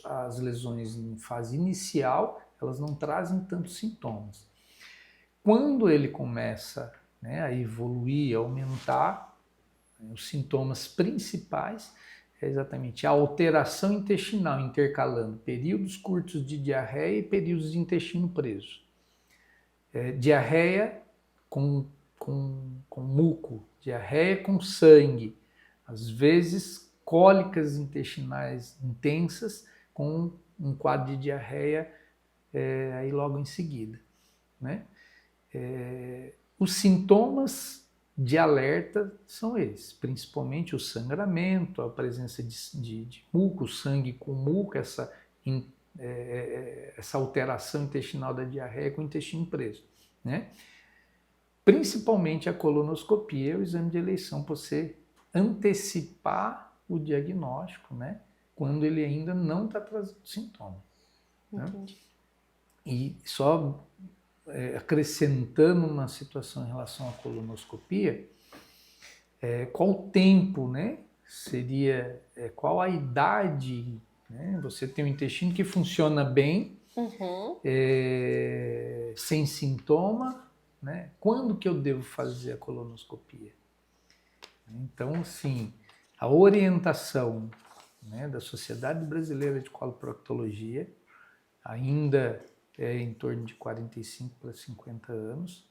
Speaker 3: as lesões em fase inicial, elas não trazem tantos sintomas. Quando ele começa, né, a evoluir, a aumentar, os sintomas principais é exatamente a alteração intestinal, intercalando períodos curtos de diarreia e períodos de intestino preso. Diarreia com muco, diarreia com sangue, às vezes cólicas intestinais intensas com um quadro de diarreia aí logo em seguida, né? Os sintomas de alerta são esses, principalmente o sangramento, a presença de muco, sangue com muco, essa alteração intestinal da diarreia com o intestino preso, né? Principalmente a colonoscopia, o exame de eleição, para você antecipar o diagnóstico, né? Quando ele ainda não está trazendo sintoma. Né? E só acrescentando uma situação em relação à colonoscopia, qual o tempo, né? Seria qual a idade, né? Você tem um intestino que funciona bem, sem sintoma, né? Quando que eu devo fazer a colonoscopia? Então, assim, a orientação, né, da Sociedade Brasileira de Coloproctologia ainda é em torno de 45 para 50 anos.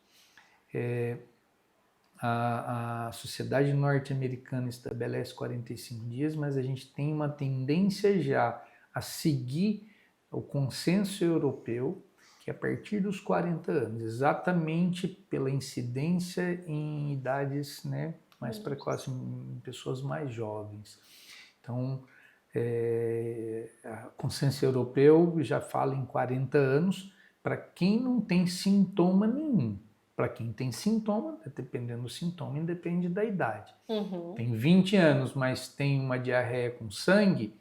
Speaker 3: A Sociedade Norte-Americana estabelece 45 dias, mas a gente tem uma tendência já a seguir o consenso europeu, que é a partir dos 40 anos, exatamente pela incidência em idades, né, mais precoces, em pessoas mais jovens. Então, o consenso europeu já fala em 40 anos para quem não tem sintoma nenhum. Para quem tem sintoma, dependendo do sintoma, independe da idade. Tem 20 anos, mas tem uma diarreia com sangue,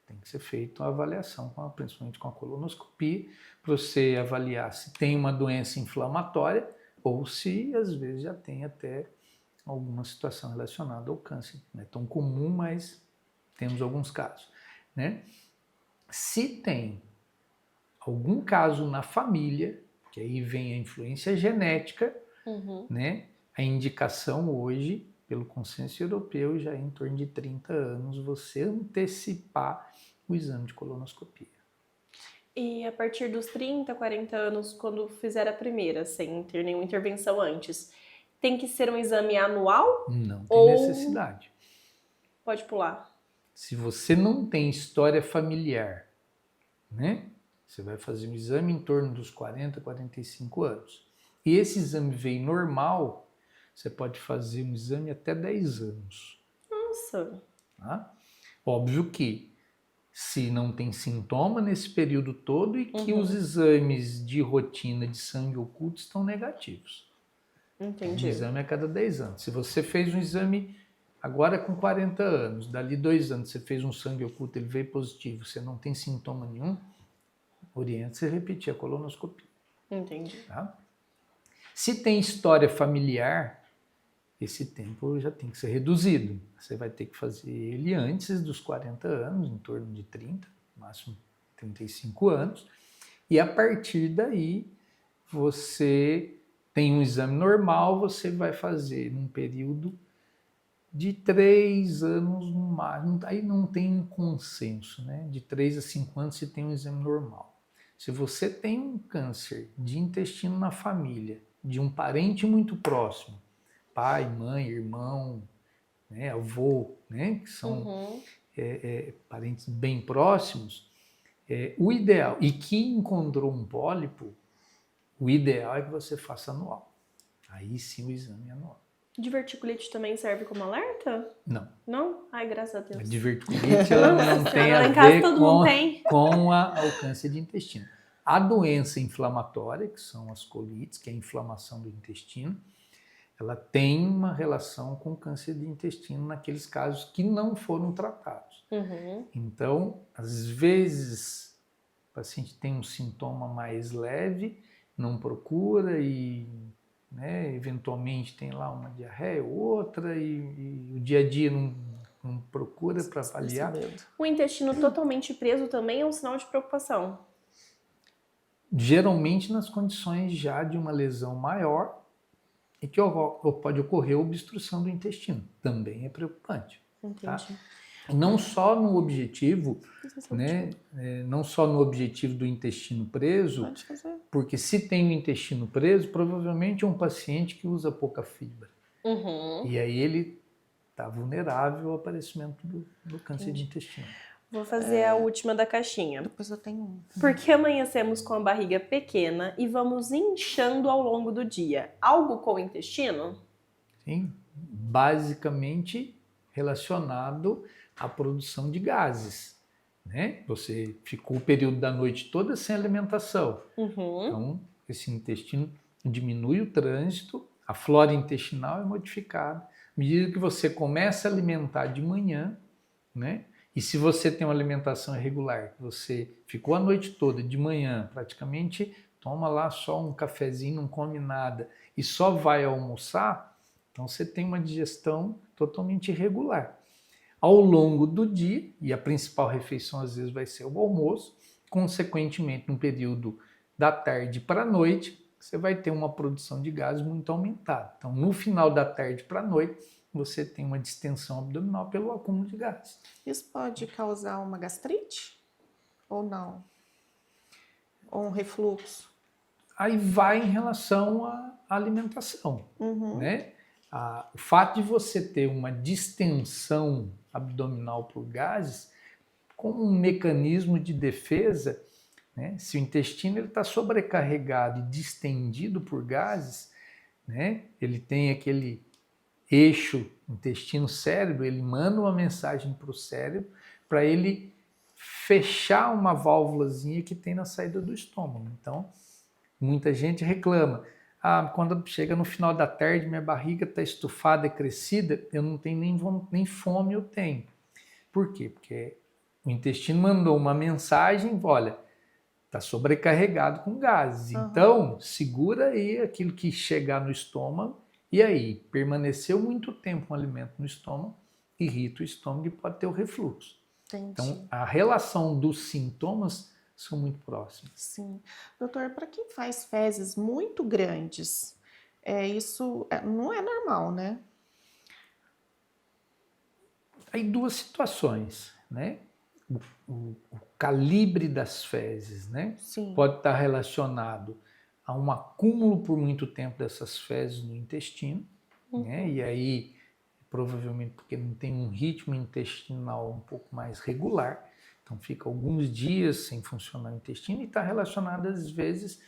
Speaker 3: tem que ser feita uma avaliação, principalmente com a colonoscopia, para você avaliar se tem uma doença inflamatória ou se, às vezes, já tem até alguma situação relacionada ao câncer. Não é tão comum, mas temos alguns casos, né? Se tem algum caso na família, que aí vem a influência genética, né? A indicação hoje, pelo consenso europeu, já é em torno de 30 anos, você antecipar o exame de colonoscopia.
Speaker 2: E a partir dos 30, 40 anos, quando fizer a primeira, sem ter nenhuma intervenção antes, tem que ser um exame anual?
Speaker 3: Não tem necessidade.
Speaker 2: Pode pular.
Speaker 3: Se você não tem história familiar, né? Você vai fazer um exame em torno dos 40, 45 anos. E esse exame veio normal, você pode fazer um exame até 10 anos.
Speaker 2: Nossa!
Speaker 3: Tá? Óbvio que se não tem sintoma nesse período todo e que os exames de rotina de sangue oculto estão negativos.
Speaker 2: Entendi.
Speaker 3: Um exame a cada 10 anos. Se você fez um exame agora com 40 anos, dali 2 anos você fez um sangue oculto, ele veio positivo, você não tem sintoma nenhum, orienta você repetir a colonoscopia.
Speaker 2: Entendi.
Speaker 3: Tá? Se tem história familiar, esse tempo já tem que ser reduzido. Você vai ter que fazer ele antes dos 40 anos, em torno de 30, máximo 35 anos. E a partir daí, você tem um exame normal, você vai fazer num período de 3 anos no máximo. Aí não tem um consenso, né? De 3 a 5 anos você tem um exame normal. Se você tem um câncer de intestino na família, de um parente muito próximo, pai, mãe, irmão, né, avô, né, que são parentes bem próximos, o ideal, e que encontrou um pólipo, o ideal é que você faça anual. Aí sim o exame é anual.
Speaker 2: Diverticulite também serve como alerta?
Speaker 3: Não.
Speaker 2: Não? Ai, graças a
Speaker 3: A
Speaker 2: Deus.
Speaker 3: diverticulite ela não tem
Speaker 2: Lá
Speaker 3: a
Speaker 2: em casa
Speaker 3: ver
Speaker 2: todo mundo tem.
Speaker 3: com o câncer de intestino. A doença inflamatória, que são as colites, que é a inflamação do intestino, ela tem uma relação com o câncer de intestino naqueles casos que não foram tratados. Então, às vezes, o paciente tem um sintoma mais leve, não procura e, né, eventualmente tem lá uma diarreia ou outra e o dia a dia não procura para avaliar.
Speaker 2: O intestino totalmente preso também é um sinal de preocupação.
Speaker 3: Geralmente nas condições já de uma lesão maior e que pode ocorrer obstrução do intestino. Também é preocupante.
Speaker 2: Entendi.
Speaker 3: Tá? Não só no objetivo, né, não só no objetivo do intestino preso, porque se tem o intestino preso, provavelmente é um paciente que usa pouca fibra. E aí ele está vulnerável ao aparecimento do câncer de intestino.
Speaker 2: Vou fazer a última da caixinha.
Speaker 1: Depois eu tenho um.
Speaker 2: Por que amanhecemos com a barriga pequena e vamos inchando ao longo do dia? Algo com o intestino?
Speaker 3: Sim, basicamente relacionado à produção de gases, né? Você ficou o período da noite toda sem alimentação. Então, esse intestino diminui o trânsito, a flora intestinal é modificada. À medida que você começa a alimentar de manhã, né? E se você tem uma alimentação irregular, você ficou a noite toda, de manhã, praticamente toma lá só um cafezinho, não come nada e só vai almoçar, então você tem uma digestão totalmente irregular. Ao longo do dia, e a principal refeição às vezes vai ser o almoço, consequentemente no período da tarde para a noite, você vai ter uma produção de gases muito aumentada. Então no final da tarde para a noite, você tem uma distensão abdominal pelo acúmulo de gases.
Speaker 1: Isso pode causar uma gastrite? Ou não? Ou um refluxo?
Speaker 3: Aí vai em relação à alimentação, né? O fato de você ter uma distensão abdominal por gases, como um mecanismo de defesa, né? Se o intestino está sobrecarregado e distendido por gases, né? Ele tem aquele eixo intestino-cérebro, ele manda uma mensagem para o cérebro para ele fechar uma válvulazinha que tem na saída do estômago. Então, muita gente reclama. Quando chega no final da tarde, minha barriga está estufada e crescida, eu não tenho nem fome, eu tenho. Por quê? Porque o intestino mandou uma mensagem, olha, está sobrecarregado com gases. Então, segura aí aquilo que chegar no estômago. E aí, permaneceu muito tempo um alimento no estômago, irrita o estômago e pode ter o refluxo.
Speaker 1: Entendi.
Speaker 3: Então, a relação dos sintomas são muito próximas.
Speaker 1: Sim. Doutor, para quem faz fezes muito grandes, isso não é normal, né?
Speaker 3: Aí duas situações, né? O calibre das fezes, né?
Speaker 1: Sim.
Speaker 3: Pode estar relacionado a um acúmulo por muito tempo dessas fezes no intestino, né? E aí, provavelmente porque não tem um ritmo intestinal um pouco mais regular, então fica alguns dias sem funcionar o intestino e está relacionado às vezes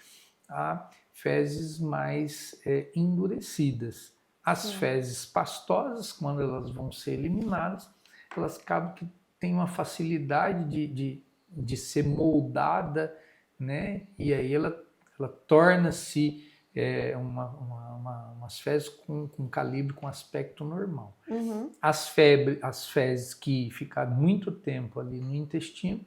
Speaker 3: a fezes mais endurecidas. As fezes pastosas, quando elas vão ser eliminadas, elas acabam que têm uma facilidade de ser moldada, né? E aí ela torna-se umas fezes com calibre, com aspecto normal. As fezes que ficaram muito tempo ali no intestino,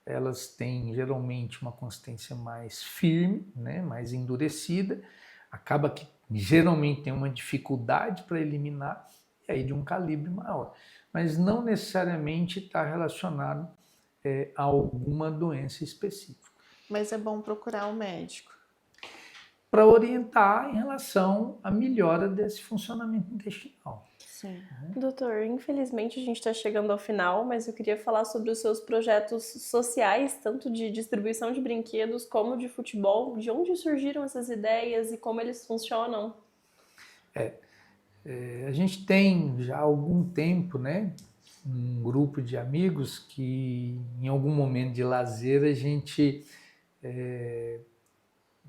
Speaker 3: elas têm geralmente uma consistência mais firme, né, mais endurecida, acaba que geralmente tem uma dificuldade para eliminar, e aí de um calibre maior. Mas não necessariamente está relacionado a alguma doença específica.
Speaker 1: Mas é bom procurar um médico.
Speaker 3: Para orientar em relação à melhora desse funcionamento intestinal.
Speaker 1: Sim.
Speaker 2: Doutor, infelizmente a gente está chegando ao final, mas eu queria falar sobre os seus projetos sociais, tanto de distribuição de brinquedos como de futebol. De onde surgiram essas ideias e como eles funcionam?
Speaker 3: A gente tem já há algum tempo, né, um grupo de amigos que em algum momento de lazer a gente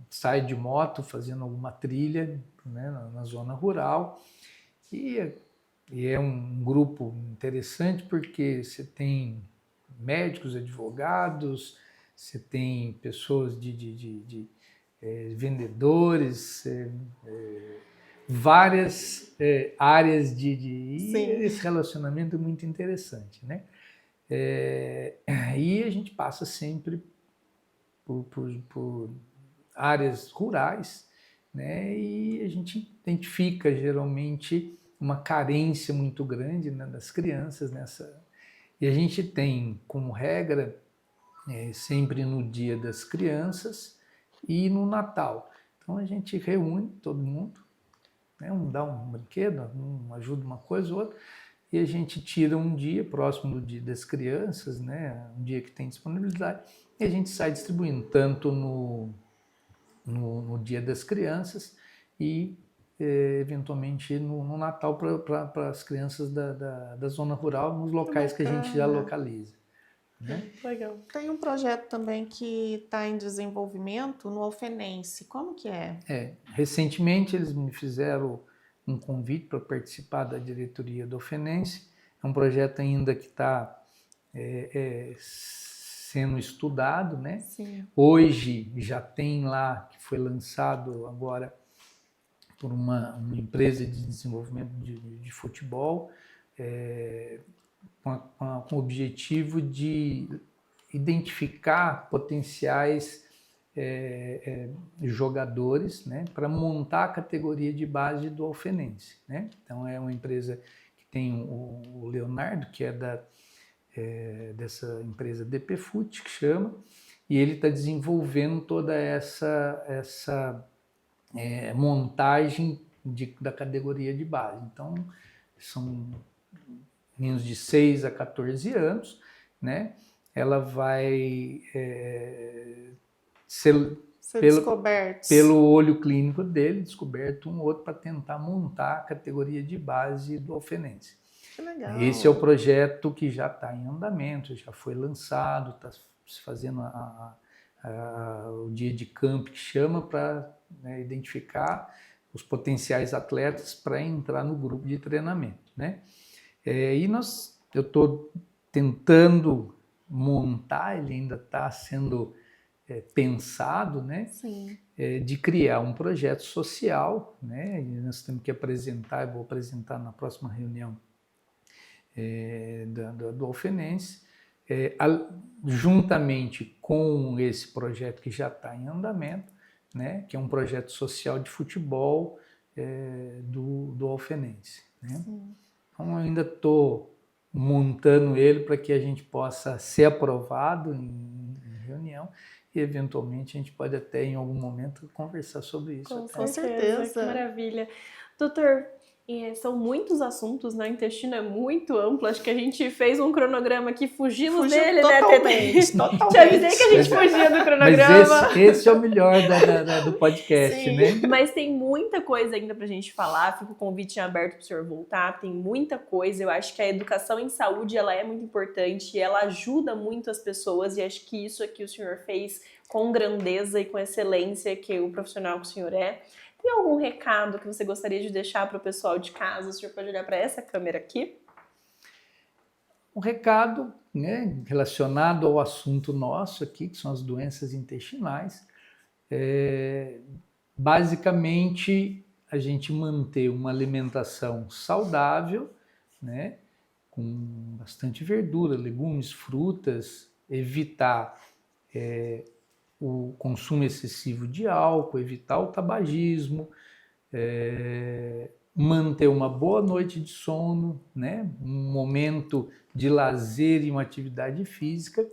Speaker 3: sai de moto fazendo alguma trilha, né, na zona rural e é um grupo interessante porque você tem médicos, advogados, você tem pessoas de vendedores, várias áreas e esse relacionamento é muito interessante, né? E a gente passa sempre por áreas rurais, né? E a gente identifica geralmente uma carência muito grande, né, das crianças nessa. E a gente tem como regra sempre no Dia das Crianças e no Natal. Então a gente reúne todo mundo, né? Um dá um brinquedo, um ajuda uma coisa ou outra, e a gente tira um dia próximo do Dia das Crianças, né? Um dia que tem disponibilidade, e a gente sai distribuindo tanto no Dia das Crianças e eventualmente no Natal para as crianças da zona rural, nos locais que a gente já localiza. Né?
Speaker 2: Legal.
Speaker 1: Tem um projeto também que está em desenvolvimento no Alfenense. Como que é?
Speaker 3: Recentemente eles me fizeram um convite para participar da diretoria do Alfenense. É um projeto ainda que está sendo estudado, né?
Speaker 1: Sim.
Speaker 3: Hoje já tem lá, que foi lançado agora por uma empresa de desenvolvimento de futebol, com o objetivo de identificar potenciais jogadores, né, para montar a categoria de base do Alfenense. Né? Então é uma empresa que tem o Leonardo, que é dessa empresa DP Fut, que chama, e ele está desenvolvendo toda essa montagem da categoria de base. Então são meninos de 6 a 14 anos, né? Ela vai ser pelo olho clínico dele, descoberto um outro para tentar montar a categoria de base do Alfenense.
Speaker 1: Que legal.
Speaker 3: Esse é o projeto que já está em andamento, já foi lançado, está se fazendo o dia de campo que chama para identificar os potenciais atletas para entrar no grupo de treinamento, né? Eu estou tentando montar, ele ainda está sendo pensado, né?
Speaker 1: Sim.
Speaker 3: De criar um projeto social, né? E nós temos que apresentar, eu vou apresentar na próxima reunião do Alfenense, juntamente com esse projeto que já está em andamento, né? Que é um projeto social de futebol do Alfenense. Né? Então, eu ainda estou montando ele para que a gente possa ser aprovado em reunião e, eventualmente, a gente pode até, em algum momento, conversar sobre isso.
Speaker 2: Com certeza. Que maravilha. Doutor, são muitos assuntos, né? O intestino é muito amplo. Acho que a gente fez um cronograma aqui, fugimos dele,
Speaker 1: totalmente,
Speaker 2: né? Te avisei que a gente fugia do cronograma.
Speaker 3: Mas esse é o melhor do podcast,
Speaker 2: sim,
Speaker 3: né?
Speaker 2: Mas tem muita coisa ainda pra gente falar. Fica o convite aberto pro senhor voltar. Tem muita coisa. Eu acho que a educação em saúde, ela é muito importante. Ela ajuda muito as pessoas. E acho que isso aqui o senhor fez com grandeza e com excelência, que o profissional que o senhor é. Tem algum recado que você gostaria de deixar para o pessoal de casa? O senhor pode olhar para essa câmera aqui?
Speaker 3: Um recado, né, relacionado ao assunto nosso aqui, que são as doenças intestinais. Basicamente, a gente manter uma alimentação saudável, né, com bastante verdura, legumes, frutas, evitar o consumo excessivo de álcool, evitar o tabagismo, manter uma boa noite de sono, né? Um momento de lazer e uma atividade física,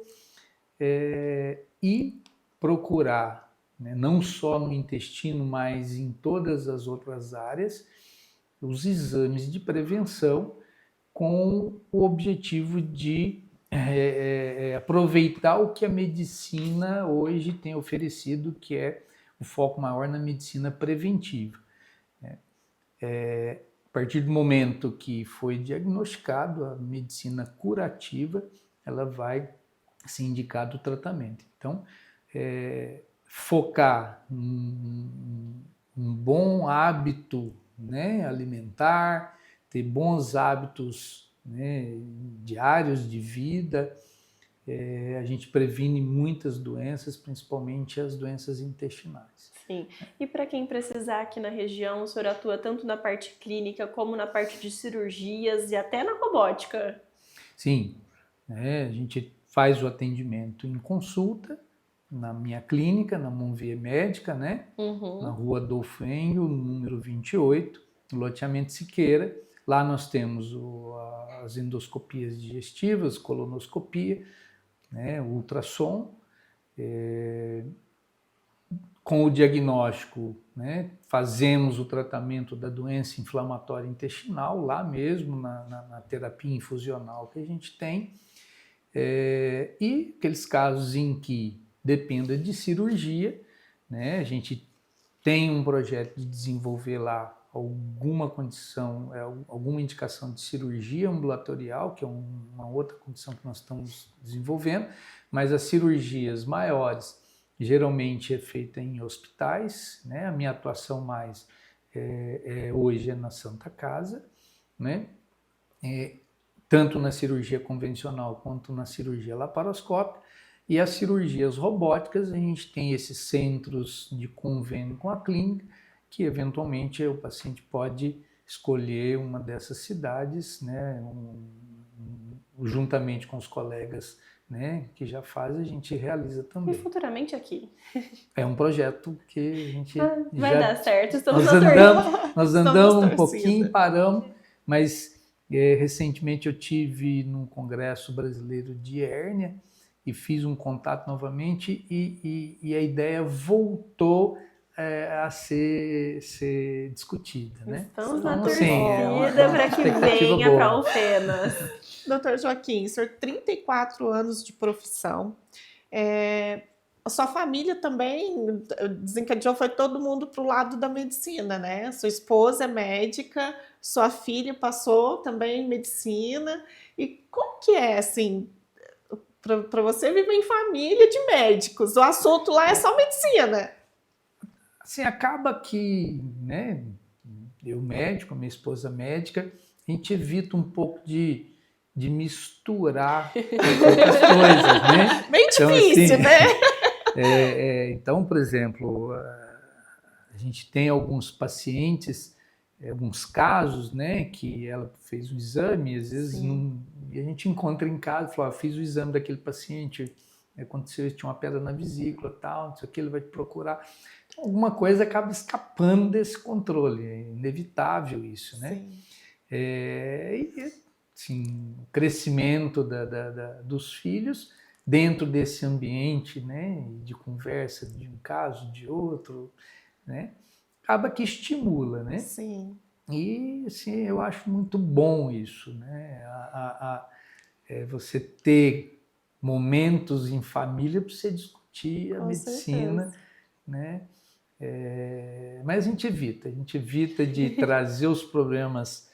Speaker 3: e procurar, né, não só no intestino, mas em todas as outras áreas, os exames de prevenção com o objetivo de aproveitar o que a medicina hoje tem oferecido, que é o foco maior na medicina preventiva. partir do momento que foi diagnosticado a medicina curativa, ela vai ser indicado o tratamento. Então, focar um bom hábito, né, alimentar, ter bons hábitos, né, diários de vida, a gente previne muitas doenças, principalmente as doenças intestinais.
Speaker 2: Sim. E para quem precisar aqui na região, o senhor atua tanto na parte clínica como na parte de cirurgias e até na robótica?
Speaker 3: Sim, a gente faz o atendimento em consulta, na minha clínica, na Monvia Médica, né? Na rua Adolfo Engel, número 28, no loteamento Siqueira. Lá nós temos as endoscopias digestivas, colonoscopia, né? Ultrassom. Com o diagnóstico, né? Fazemos o tratamento da doença inflamatória intestinal, lá mesmo, na terapia infusional que a gente tem. E aqueles casos em que dependa de cirurgia, né? A gente tem um projeto de desenvolver lá alguma condição, alguma indicação de cirurgia ambulatorial, que é uma outra condição que nós estamos desenvolvendo, mas as cirurgias maiores geralmente é feita em hospitais, né? A minha atuação mais hoje é na Santa Casa, né? Tanto na cirurgia convencional quanto na cirurgia laparoscópica. E as cirurgias robóticas, a gente tem esses centros de convênio com a clínica, que eventualmente o paciente pode escolher uma dessas cidades, né, juntamente com os colegas, né, que já fazem, a gente realiza também.
Speaker 2: E futuramente aqui?
Speaker 3: É um projeto que a gente
Speaker 2: vai dar certo, estamos
Speaker 3: nós andamos um pouquinho, paramos, mas recentemente eu tive num congresso brasileiro de hérnia e fiz um contato novamente e a ideia voltou a ser discutida, né?
Speaker 2: Estamos na torcida para que venha para Alfenas.
Speaker 1: Doutor Joaquim, o senhor 34 anos de profissão, a sua família também desencadeou, foi todo mundo para o lado da medicina, né? Sua esposa é médica, sua filha passou também em medicina, e como que é, assim, para você viver em família de médicos? O assunto lá é só medicina.
Speaker 3: Assim, acaba que, né, eu médico, minha esposa médica, a gente evita um pouco de misturar outras coisas, né?
Speaker 1: Bem difícil,
Speaker 3: então, assim, né? Então, por exemplo, a gente tem alguns pacientes, alguns casos, né, que ela fez um exame, às vezes e a gente encontra em casa, fala, fiz o exame daquele paciente, aconteceu, tinha uma pedra na vesícula, tal, não sei o que, ele vai te procurar. Então, alguma coisa acaba escapando desse controle, é inevitável isso, né? E assim, o crescimento dos filhos dentro desse ambiente, né, de conversa de um caso, de outro, né, acaba que estimula, né?
Speaker 1: Sim.
Speaker 3: E assim, eu acho muito bom isso, né? Você ter momentos em família para você discutir a medicina, certeza, né? Mas a gente evita de trazer os problemas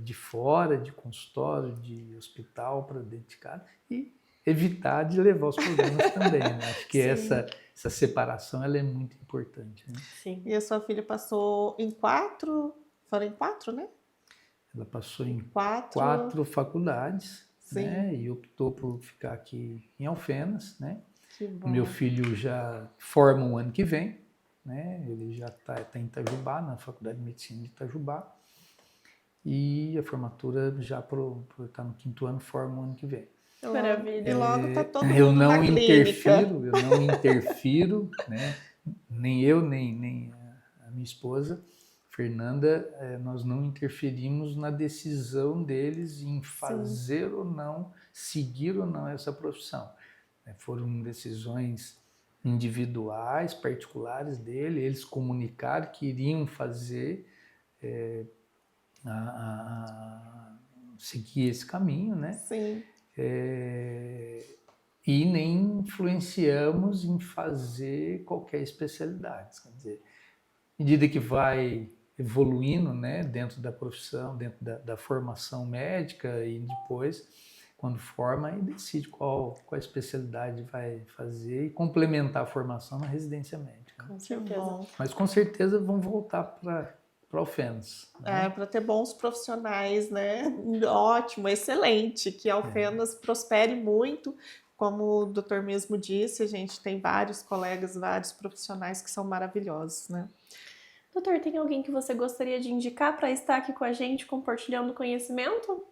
Speaker 3: de fora, de consultório, de hospital para dentro de casa e evitar de levar os problemas também, né? Acho que essa separação ela é muito importante, né?
Speaker 1: Sim. E a sua filha passou em 4, foram em 4, né?
Speaker 3: Ela passou em 4 faculdades, né? E optou por ficar aqui em Alfenas, né?
Speaker 1: Que bom.
Speaker 3: Meu filho já forma o ano que vem, né? Ele já está em Itajubá, na Faculdade de Medicina de Itajubá. E a formatura já por estar no 5º ano forma o ano que vem.
Speaker 1: Maravilha. E logo está todo mundo
Speaker 3: eu
Speaker 1: na clínica.
Speaker 3: Eu não interfiro, né? Nem eu, nem a minha esposa, Fernanda, nós não interferimos na decisão deles em fazer ou não, seguir ou não essa profissão. Foram decisões individuais, particulares dele, eles comunicaram que iriam fazer, seguir esse caminho, né?
Speaker 1: Sim.
Speaker 3: E nem influenciamos em fazer qualquer especialidade. Quer dizer, à medida que vai evoluindo, né, dentro da profissão, dentro da formação médica e depois, quando forma, aí decide qual especialidade vai fazer e complementar a formação na residência médica.
Speaker 2: Com certeza.
Speaker 3: Mas com certeza vão voltar para Alfenas. Né?
Speaker 1: Para ter bons profissionais, né? Ótimo, excelente, que a Alfenas prospere muito. Como o doutor mesmo disse, a gente tem vários colegas, vários profissionais que são maravilhosos, né?
Speaker 2: Doutor, tem alguém que você gostaria de indicar para estar aqui com a gente compartilhando conhecimento?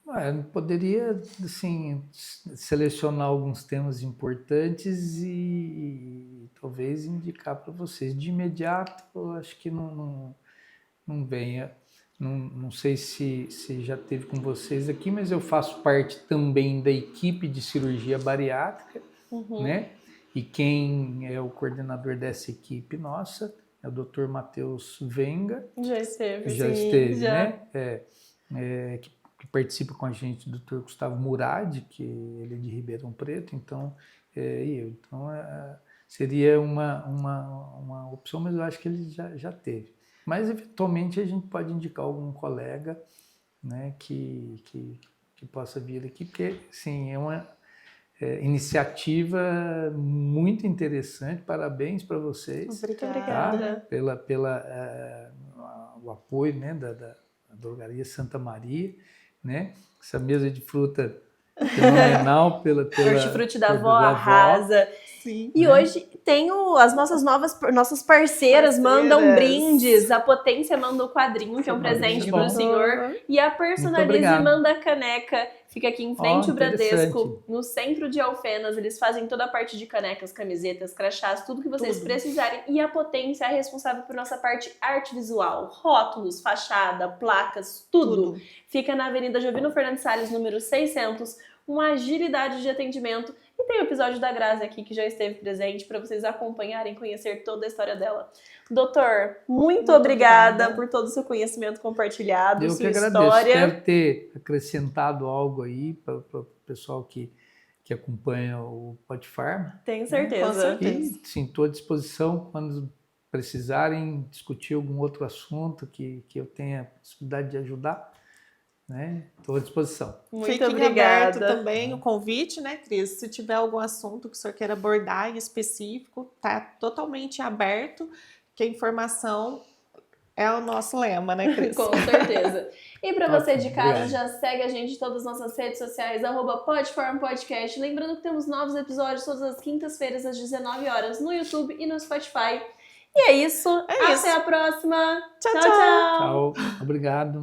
Speaker 3: Eu poderia, assim, selecionar alguns temas importantes e talvez indicar para vocês. De imediato, eu acho que não venha. Não sei se já teve com vocês aqui, mas eu faço parte também da equipe de cirurgia bariátrica, né? E quem é o coordenador dessa equipe nossa é o Dr. Matheus Venga.
Speaker 2: Já esteve.
Speaker 3: Já
Speaker 2: sim,
Speaker 3: esteve,
Speaker 2: já.
Speaker 3: né? Que participa com a gente, o Dr. Gustavo Murad, que ele é de Ribeirão Preto, então, e eu. Então, seria uma opção, mas eu acho que ele já teve. Mas, eventualmente, a gente pode indicar algum colega, né, que possa vir aqui, porque, sim, é uma iniciativa muito interessante. Parabéns para vocês.
Speaker 2: Obrigada.
Speaker 3: O apoio, né, da Drogaria Santa Maria, né? Essa mesa de fruta fenomenal pela
Speaker 2: Hortifruti da Avó arrasa.
Speaker 1: Sim.
Speaker 2: E hoje tem as nossas parceiras mandam brindes. A Potência manda o quadrinho, que é um presente para o senhor. E a Personalize manda a caneca. Fica aqui em frente ao Bradesco, no centro de Alfenas. Eles fazem toda a parte de canecas, camisetas, crachás, tudo que vocês precisarem. E a Potência é responsável por nossa parte arte visual. Rótulos, fachada, placas, tudo. Fica na Avenida Jovino Fernandes Salles, número 600. Uma agilidade de atendimento. E tem o episódio da Grazi aqui, que já esteve presente, para vocês acompanharem e conhecer toda a história dela. Doutor, muito obrigada por todo o seu conhecimento compartilhado, sua história. Eu que agradeço.
Speaker 3: Espero ter acrescentado algo aí para o pessoal que acompanha o Podfarma.
Speaker 2: Tenho certeza.
Speaker 1: Com certeza.
Speaker 3: E, sim, estou à disposição quando precisarem discutir algum outro assunto que eu tenha possibilidade de ajudar. Estou à disposição.
Speaker 1: Muito obrigada. Aberto também o convite, né, Cris? Se tiver algum assunto que o senhor queira abordar em específico, tá totalmente aberto, que a informação é o nosso lema, né, Cris?
Speaker 2: Com certeza. E para você de casa, já segue a gente em todas as nossas redes sociais, @PodfarmPodcast. Lembrando que temos novos episódios todas as quintas-feiras, às 19 horas, no YouTube e no Spotify. E é isso. Até a próxima.
Speaker 1: Tchau.
Speaker 3: Tchau. Obrigado.